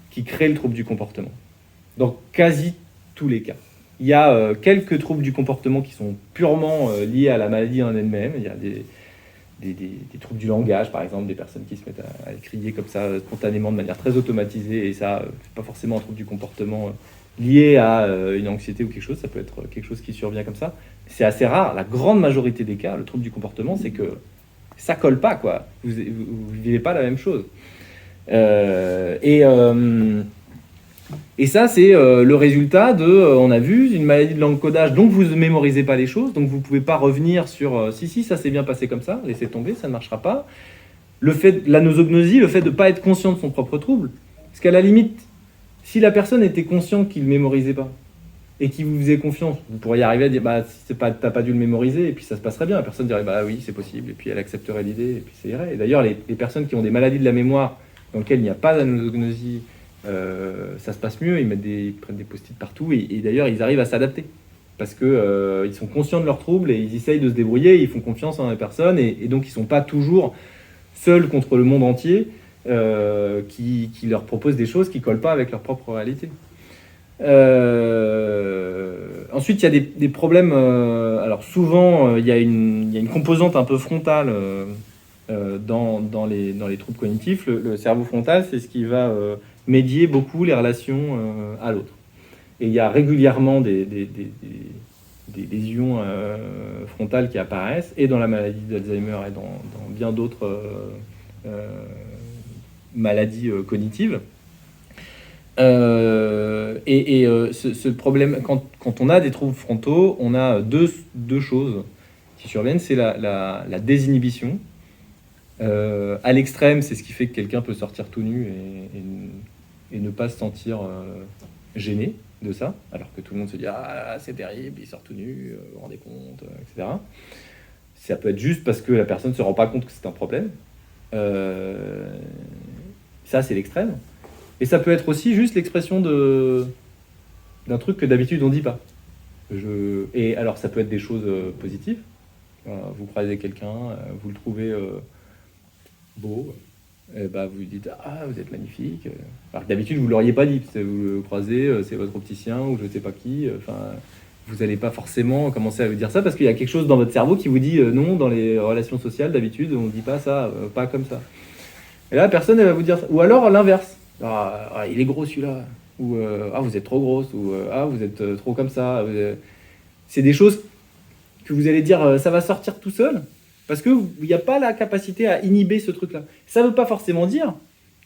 qui crée le trouble du comportement. Dans quasi tous les cas. Il y a quelques troubles du comportement qui sont purement liés à la maladie en elle-même. Il y a des troubles du langage, par exemple, des personnes qui se mettent à crier comme ça spontanément de manière très automatisée, et ça, c'est pas forcément un trouble du comportement lié à une anxiété ou quelque chose, ça peut être quelque chose qui survient comme ça. C'est assez rare. La grande majorité des cas, le trouble du comportement, c'est que ça colle pas, quoi. Vous vivez pas la même chose. Et ça, c'est le résultat on a vu, une maladie de l'encodage, donc vous ne mémorisez pas les choses, donc vous ne pouvez pas revenir sur si, ça s'est bien passé comme ça, laissez tomber, ça ne marchera pas. La nosognosie, le fait de ne pas être conscient de son propre trouble, parce qu'à la limite, Si la personne était consciente qu'il ne mémorisait pas, et qu'il vous faisait confiance, vous pourriez arriver à dire t'as pas dû le mémoriser, et puis ça se passerait bien. La personne dirait oui, c'est possible, et puis elle accepterait l'idée, et puis ça irait. Et d'ailleurs, les personnes qui ont des maladies de la mémoire dans lesquelles il n'y a pas d'anosognosie, ça se passe mieux. Ils prennent des post-it partout, et d'ailleurs, ils arrivent à s'adapter parce que ils sont conscients de leurs troubles et ils essayent de se débrouiller. Ils font confiance en les personnes, et donc ils sont pas toujours seuls contre le monde entier qui leur propose des choses qui collent pas avec leur propre réalité. Ensuite, il y a des problèmes. Alors souvent, il y a une composante un peu frontale dans les troubles cognitifs. Le cerveau frontal, c'est ce qui va médier beaucoup les relations à l'autre. Et il y a régulièrement des lésions frontales qui apparaissent, et dans la maladie d'Alzheimer et dans bien d'autres maladies cognitives. Ce problème, quand on a des troubles frontaux, on a deux choses qui surviennent. C'est la désinhibition. À l'extrême, c'est ce qui fait que quelqu'un peut sortir tout nu et ne pas se sentir gêné de ça, alors que tout le monde se dit c'est terrible, il sort tout nu, vous vous rendez compte, etc. Ça peut être juste parce que la personne ne se rend pas compte que c'est un problème. Ça, c'est l'extrême. Et ça peut être aussi juste l'expression d'un truc que d'habitude on dit pas. Et alors ça peut être des choses positives. Vous croisez quelqu'un, vous le trouvez beau, et vous lui dites vous êtes magnifique. Alors que d'habitude vous l'auriez pas dit. Vous le croisez, c'est votre opticien ou je sais pas qui. Vous n'allez pas forcément commencer à lui dire ça parce qu'il y a quelque chose dans votre cerveau qui vous dit non. Dans les relations sociales d'habitude on ne dit pas ça, pas comme ça. Et là personne elle va vous dire ça. Ou alors l'inverse. Il est gros celui-là, ou vous êtes trop grosse, ou vous êtes trop comme ça. C'est des choses que vous allez dire, ça va sortir tout seul, parce qu'il n'y a pas la capacité à inhiber ce truc-là. Ça ne veut pas forcément dire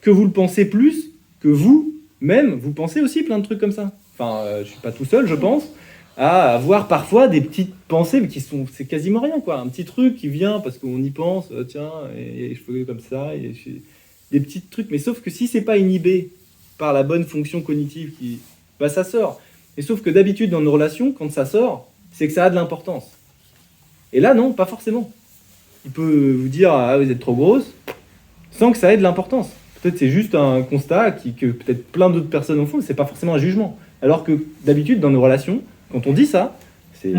que vous le pensez plus que vous-même, vous pensez aussi plein de trucs comme ça. Enfin, je ne suis pas tout seul, je pense, à avoir parfois des petites pensées, mais c'est quasiment rien, quoi. Un petit truc qui vient parce qu'on y pense, tiens, et je fais comme ça, et des petits trucs, mais sauf que si c'est pas inhibé par la bonne fonction cognitive, ça sort. Et sauf que d'habitude dans nos relations, quand ça sort, c'est que ça a de l'importance. Et là, non, pas forcément. Il peut vous dire vous êtes trop grosse, sans que ça ait de l'importance. Peut-être c'est juste un constat que peut-être plein d'autres personnes en font, c'est pas forcément un jugement. Alors que d'habitude dans nos relations, quand on dit ça, c'est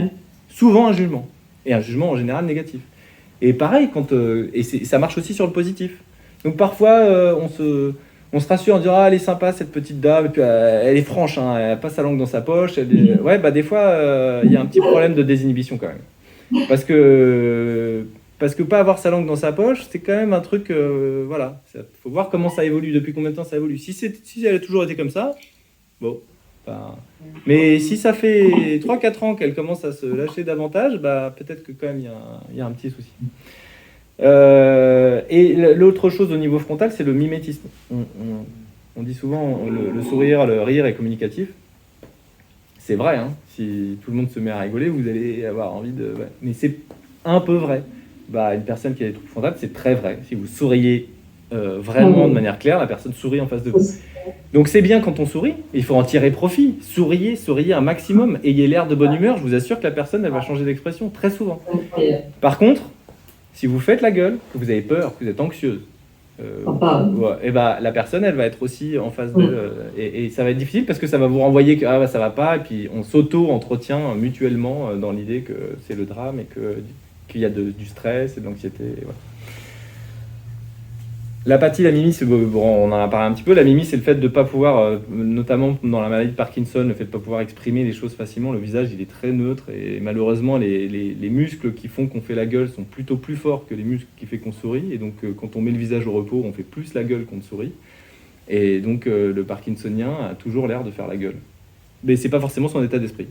souvent un jugement, et un jugement en général négatif. Et pareil, ça marche aussi sur le positif. Donc parfois, on se rassure en disant elle est sympa cette petite dame, et puis elle est franche, elle passe sa langue dans sa poche. Des fois, il y a un petit problème de désinhibition quand même. Parce que pas avoir sa langue dans sa poche, c'est quand même un truc, faut voir comment ça évolue, depuis combien de temps ça évolue. Si elle a toujours été comme ça, bon. Mais si ça fait 3-4 ans qu'elle commence à se lâcher davantage, peut-être que quand même il y a un petit souci. Et l'autre chose au niveau frontal, c'est le mimétisme. On dit souvent le sourire, le rire est communicatif. C'est vrai, si tout le monde se met à rigoler, vous allez avoir envie de... Ouais. Mais c'est un peu vrai. Une personne qui a des troubles frontales, c'est très vrai. Si vous souriez vraiment de manière claire, la personne sourit en face de vous. Donc c'est bien quand on sourit, il faut en tirer profit. Souriez un maximum, ayez l'air de bonne humeur, je vous assure que la personne, elle va changer d'expression très souvent. Par contre, si vous faites la gueule, que vous avez peur, que vous êtes anxieuse, la personne, elle va être aussi en face d'elle. Et ça va être difficile parce que ça va vous renvoyer que ça va pas. Et puis on s'auto-entretient mutuellement dans l'idée que c'est le drame et qu'il y a du stress et de l'anxiété. Voilà. L'apathie, la mimie, on en a parlé un petit peu. La mimie, c'est le fait de ne pas pouvoir, notamment dans la maladie de Parkinson, le fait de ne pas pouvoir exprimer les choses facilement. Le visage, il est très neutre et malheureusement, les muscles qui font qu'on fait la gueule sont plutôt plus forts que les muscles qui font qu'on sourit. Et donc, quand on met le visage au repos, on fait plus la gueule qu'on ne sourit. Et donc, le Parkinsonien a toujours l'air de faire la gueule. Mais c'est pas forcément son état d'esprit.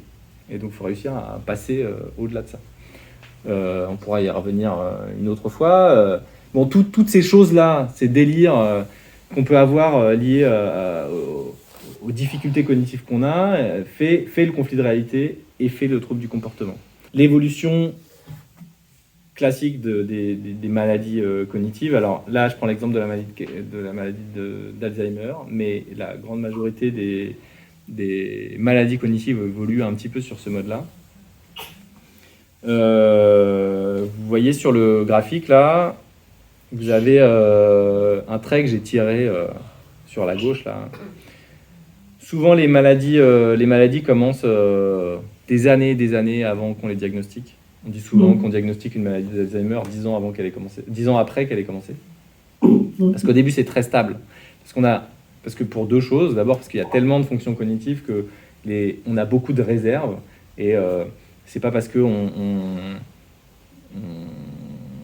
Et donc, il faut réussir à passer au-delà de ça. On pourra y revenir une autre fois. Toutes ces choses-là, ces délires qu'on peut avoir liés aux difficultés cognitives qu'on a, fait le conflit de réalité et fait le trouble du comportement. L'évolution classiques des maladies cognitives. Alors là, je prends l'exemple de la maladie d'Alzheimer, mais la grande majorité des maladies cognitives évoluent un petit peu sur ce mode-là. Vous voyez sur le graphique là, vous avez un trait que j'ai tiré sur la gauche là. Souvent les maladies commencent des années avant qu'on les diagnostique. On dit souvent qu'on diagnostique une maladie d'Alzheimer 10 ans après qu'elle ait commencé. Parce qu'au début c'est très stable. Parce que pour deux choses, d'abord parce qu'il y a tellement de fonctions cognitives que on a beaucoup de réserves et c'est pas parce qu'on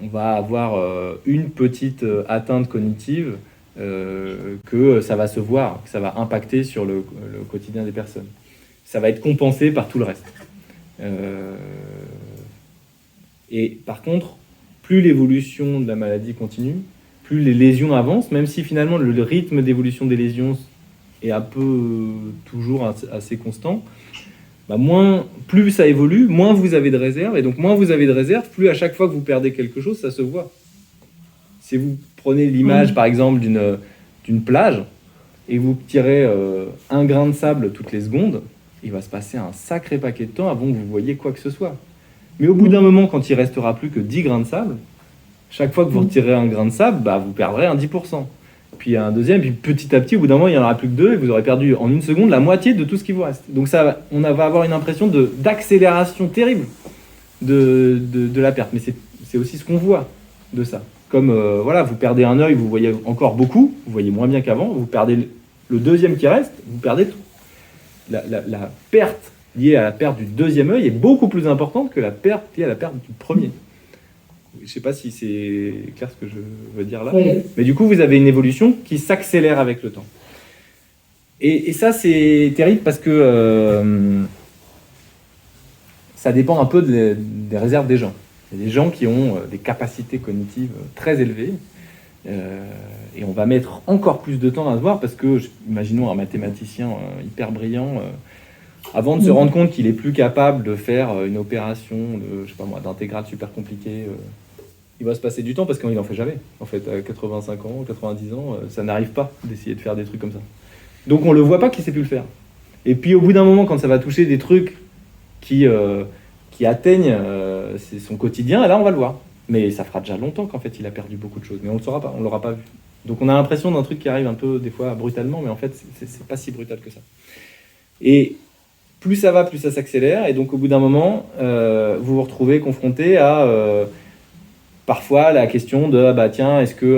va avoir une petite atteinte cognitive que ça va se voir, que ça va impacter sur le quotidien des personnes. Ça va être compensé par tout le reste. Et par contre, plus l'évolution de la maladie continue, plus les lésions avancent, même si finalement le rythme d'évolution des lésions est un peu toujours assez constant, plus ça évolue, moins vous avez de réserves, et donc moins vous avez de réserves, plus à chaque fois que vous perdez quelque chose, ça se voit. Si vous prenez l'image, par exemple, d'une plage, et vous tirez un grain de sable toutes les secondes, il va se passer un sacré paquet de temps avant que vous voyez quoi que ce soit. Mais au bout d'un moment, quand il restera plus que 10 grains de sable, chaque fois que vous retirez un grain de sable, vous perdrez un 10%. Puis un deuxième, puis petit à petit, au bout d'un moment, il n'y en aura plus que 2, et vous aurez perdu en une seconde la moitié de tout ce qui vous reste. Donc on va avoir une impression d'accélération terrible de la perte. Mais c'est aussi ce qu'on voit de ça. Comme vous perdez un œil, vous voyez encore beaucoup, vous voyez moins bien qu'avant, vous perdez le deuxième qui reste, vous perdez tout. La perte liée à la perte du deuxième œil est beaucoup plus importante que la perte liée à la perte du premier. Je ne sais pas si c'est clair ce que je veux dire là, Oui. mais du coup, vous avez une évolution qui s'accélère avec le temps. Et ça, c'est terrible parce que ça dépend un peu des réserves des gens. Il y a des gens qui ont des capacités cognitives très élevées, et on va mettre encore plus de temps à se voir parce que, imaginons un mathématicien hyper brillant, avant de se rendre compte qu'il est plus capable de faire une opération d'intégrale super compliquée, il va se passer du temps parce qu'il n'en fait jamais. En fait, à 85 ans, 90 ans, ça n'arrive pas d'essayer de faire des trucs comme ça. Donc on ne le voit pas qu'il ne sait plus le faire. Et puis au bout d'un moment, quand ça va toucher des trucs qui atteignent son quotidien, là on va le voir. Mais ça fera déjà longtemps qu'en fait il a perdu beaucoup de choses. Mais on ne le saura pas, on ne l'aura pas vu. Donc on a l'impression d'un truc qui arrive un peu des fois brutalement, mais en fait c'est pas si brutal que ça. Et plus ça va, plus ça s'accélère. Et donc au bout d'un moment, vous vous retrouvez confronté à parfois la question de tiens, est-ce qu'il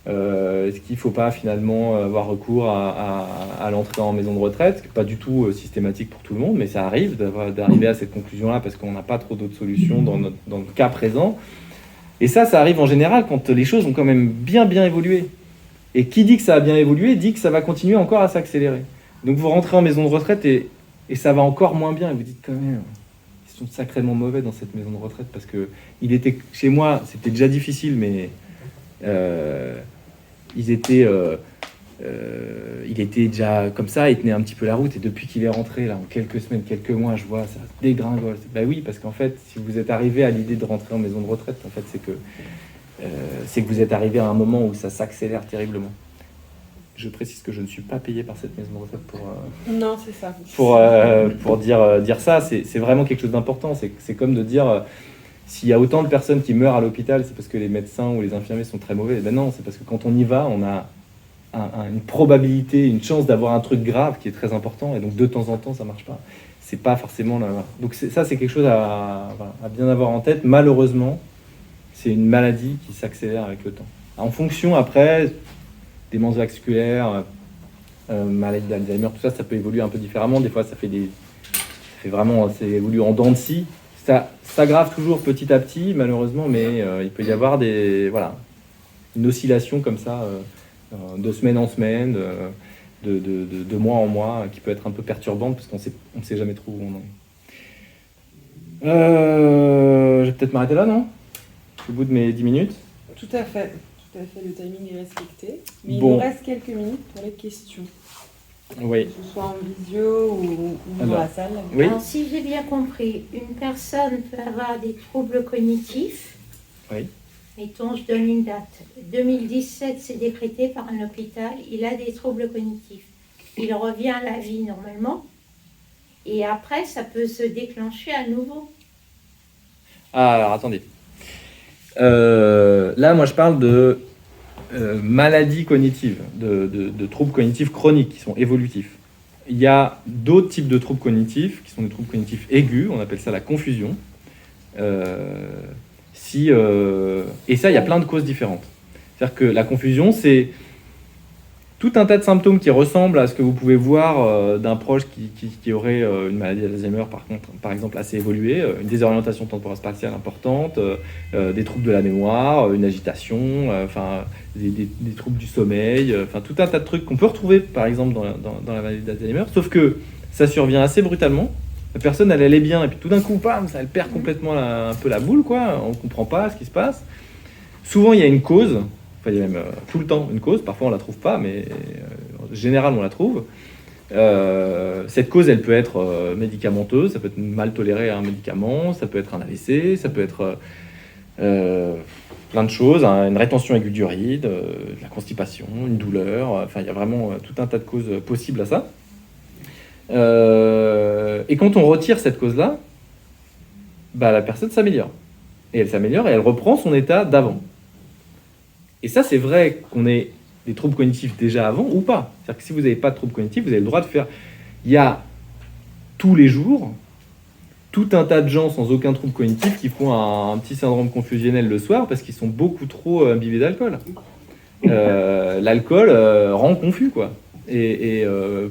ne faut pas finalement avoir recours à l'entrée en maison de retraite, pas du tout systématique pour tout le monde, mais ça arrive d'arriver à cette conclusion-là parce qu'on n'a pas trop d'autres solutions dans le cas présent. Et ça arrive en général quand les choses ont quand même bien évolué. Et qui dit que ça a bien évolué dit que ça va continuer encore à s'accélérer. Donc vous rentrez en maison de retraite et ça va encore moins bien. Et vous dites quand même, ils sont sacrément mauvais dans cette maison de retraite parce que chez moi, c'était déjà difficile, mais il était déjà comme ça, il tenait un petit peu la route. Et depuis qu'il est rentré, là, en quelques semaines, quelques mois, je vois, ça dégringole. Oui, parce qu'en fait, si vous êtes arrivé à l'idée de rentrer en maison de retraite, en fait, c'est que vous êtes arrivé à un moment où ça s'accélère terriblement. Je précise que je ne suis pas payé par cette maison de retraite Non, c'est ça. pour dire ça. C'est vraiment quelque chose d'important. C'est comme de dire s'il y a autant de personnes qui meurent à l'hôpital, c'est parce que les médecins ou les infirmiers sont très mauvais. Ben non, c'est parce que quand on y va, on a une probabilité, une chance d'avoir un truc grave qui est très important. Et donc de temps en temps, ça marche pas. C'est pas forcément là. Donc ça, c'est quelque chose à bien avoir en tête. Malheureusement, c'est une maladie qui s'accélère avec le temps. En fonction après, démence vasculaire, maladie d'Alzheimer, tout ça, ça peut évoluer un peu différemment. Des fois, ça évolue en dents de scie. Ça s'aggrave toujours petit à petit, malheureusement, mais il peut y avoir une oscillation comme ça, de semaine en semaine, de mois en mois, qui peut être un peu perturbante parce qu'on ne sait jamais trop où on en est. Je vais peut-être m'arrêter là, non? Au bout de mes 10 minutes. Tout à fait, le timing est respecté. Mais Bon. il nous reste quelques minutes pour les questions. Oui. Que ce soit en visio ou dans la salle. Oui. Alors, si j'ai bien compris, une personne peut avoir des troubles cognitifs Oui. Mettons, je donne une date. 2017, c'est décrété par un hôpital, il a des troubles cognitifs. Il revient à la vie normalement, et après, ça peut se déclencher à nouveau. Ah, alors attendez. Là, moi, je parle de maladies cognitives, de troubles cognitifs chroniques qui sont évolutifs. Il y a d'autres types de troubles cognitifs qui sont des troubles cognitifs aigus, on appelle ça la confusion. Et ça, il y a plein de causes différentes. C'est-à-dire que la confusion, c'est tout un tas de symptômes qui ressemblent à ce que vous pouvez voir d'un proche qui aurait une maladie d'Alzheimer, par exemple, assez évoluée, une désorientation temporale-spatiale importante, des troubles de la mémoire, une agitation, des troubles du sommeil, tout un tas de trucs qu'on peut retrouver, par exemple, dans la maladie d'Alzheimer, sauf que ça survient assez brutalement. La personne, elle allait bien, et puis tout d'un coup, bam, elle perd complètement un peu la boule, quoi. On ne comprend pas ce qui se passe. Souvent, il y a une cause. Enfin, il y a même tout le temps une cause. Parfois, on ne la trouve pas, mais en général, on la trouve. Cette cause, elle peut être médicamenteuse. Ça peut être mal toléré à un médicament. Ça peut être un AVC. Ça peut être plein de choses. Une rétention aiguë d'urine, de la constipation, une douleur. Il y a vraiment tout un tas de causes possibles à ça. Et quand on retire cette cause-là, la personne s'améliore. Et elle s'améliore et elle reprend son état d'avant. Et ça, c'est vrai qu'on ait des troubles cognitifs déjà avant ou pas. C'est-à-dire que si vous n'avez pas de troubles cognitifs, vous avez le droit de faire... Il y a tous les jours tout un tas de gens sans aucun trouble cognitif qui font un petit syndrome confusionnel le soir parce qu'ils sont beaucoup trop imbibés d'alcool. L'alcool rend confus, quoi. Et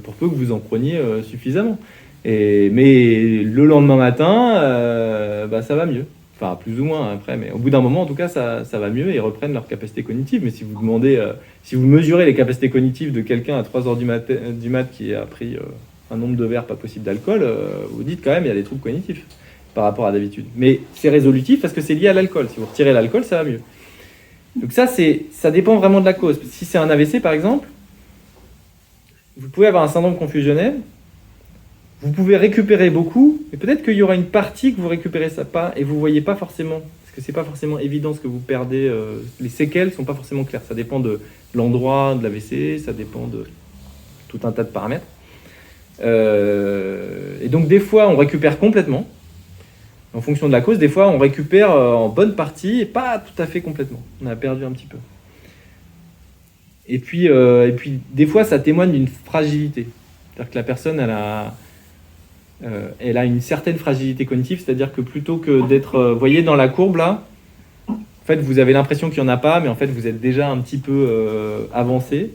pour peu que vous en preniez suffisamment. Mais le lendemain matin, ça va mieux. Enfin, plus ou moins après, mais au bout d'un moment, en tout cas, ça va mieux et ils reprennent leur capacité cognitive. Mais si vous demandez, si vous mesurez les capacités cognitives de quelqu'un à 3h du mat qui a pris un nombre de verres pas possible d'alcool, vous dites quand même il y a des troubles cognitifs par rapport à d'habitude. Mais c'est résolutif parce que c'est lié à l'alcool. Si vous retirez l'alcool, ça va mieux. Donc ça dépend vraiment de la cause. Si c'est un AVC, par exemple, vous pouvez avoir un syndrome confusionnel. Vous pouvez récupérer beaucoup, mais peut-être qu'il y aura une partie que vous récupérez ça pas et vous voyez pas forcément, parce que c'est pas forcément évident ce que vous perdez. Les séquelles sont pas forcément claires. Ça dépend de l'endroit de l'AVC, ça dépend de tout un tas de paramètres. Et donc des fois on récupère complètement, en fonction de la cause. Des fois on récupère en bonne partie et pas tout à fait complètement. On a perdu un petit peu. Et puis des fois ça témoigne d'une fragilité. C'est-à-dire que la personne elle a une certaine fragilité cognitive, c'est-à-dire que plutôt que d'être, vous voyez dans la courbe là, en fait vous avez l'impression qu'il n'y en a pas, mais en fait vous êtes déjà un petit peu avancé.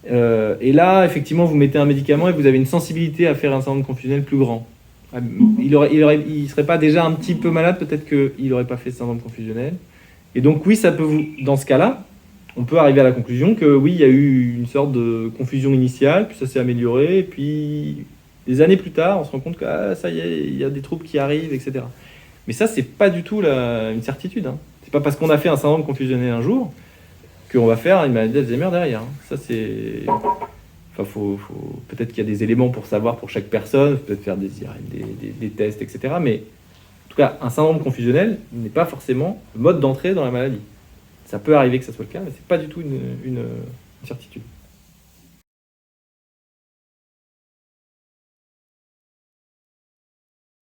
Et là, effectivement, vous mettez un médicament et vous avez une sensibilité à faire un syndrome confusionnel plus grand. Il serait pas déjà un petit peu malade, peut-être qu'il n'aurait pas fait ce syndrome confusionnel. Et donc oui, ça peut dans ce cas-là, on peut arriver à la conclusion que oui, il y a eu une sorte de confusion initiale, puis ça s'est amélioré, et puis des années plus tard, on se rend compte que ça y est, il y a des troubles qui arrivent, etc. Mais ça, c'est pas du tout une certitude. Hein. C'est pas parce qu'on a fait un syndrome confusionnel un jour qu'on va faire une maladie d'Alzheimer derrière. Hein. Ça, c'est... Peut-être qu'il y a des éléments pour savoir pour chaque personne, peut-être faire des IRM, des tests, etc. Mais en tout cas, un syndrome confusionnel n'est pas forcément le mode d'entrée dans la maladie. Ça peut arriver que ça soit le cas, mais c'est pas du tout une certitude.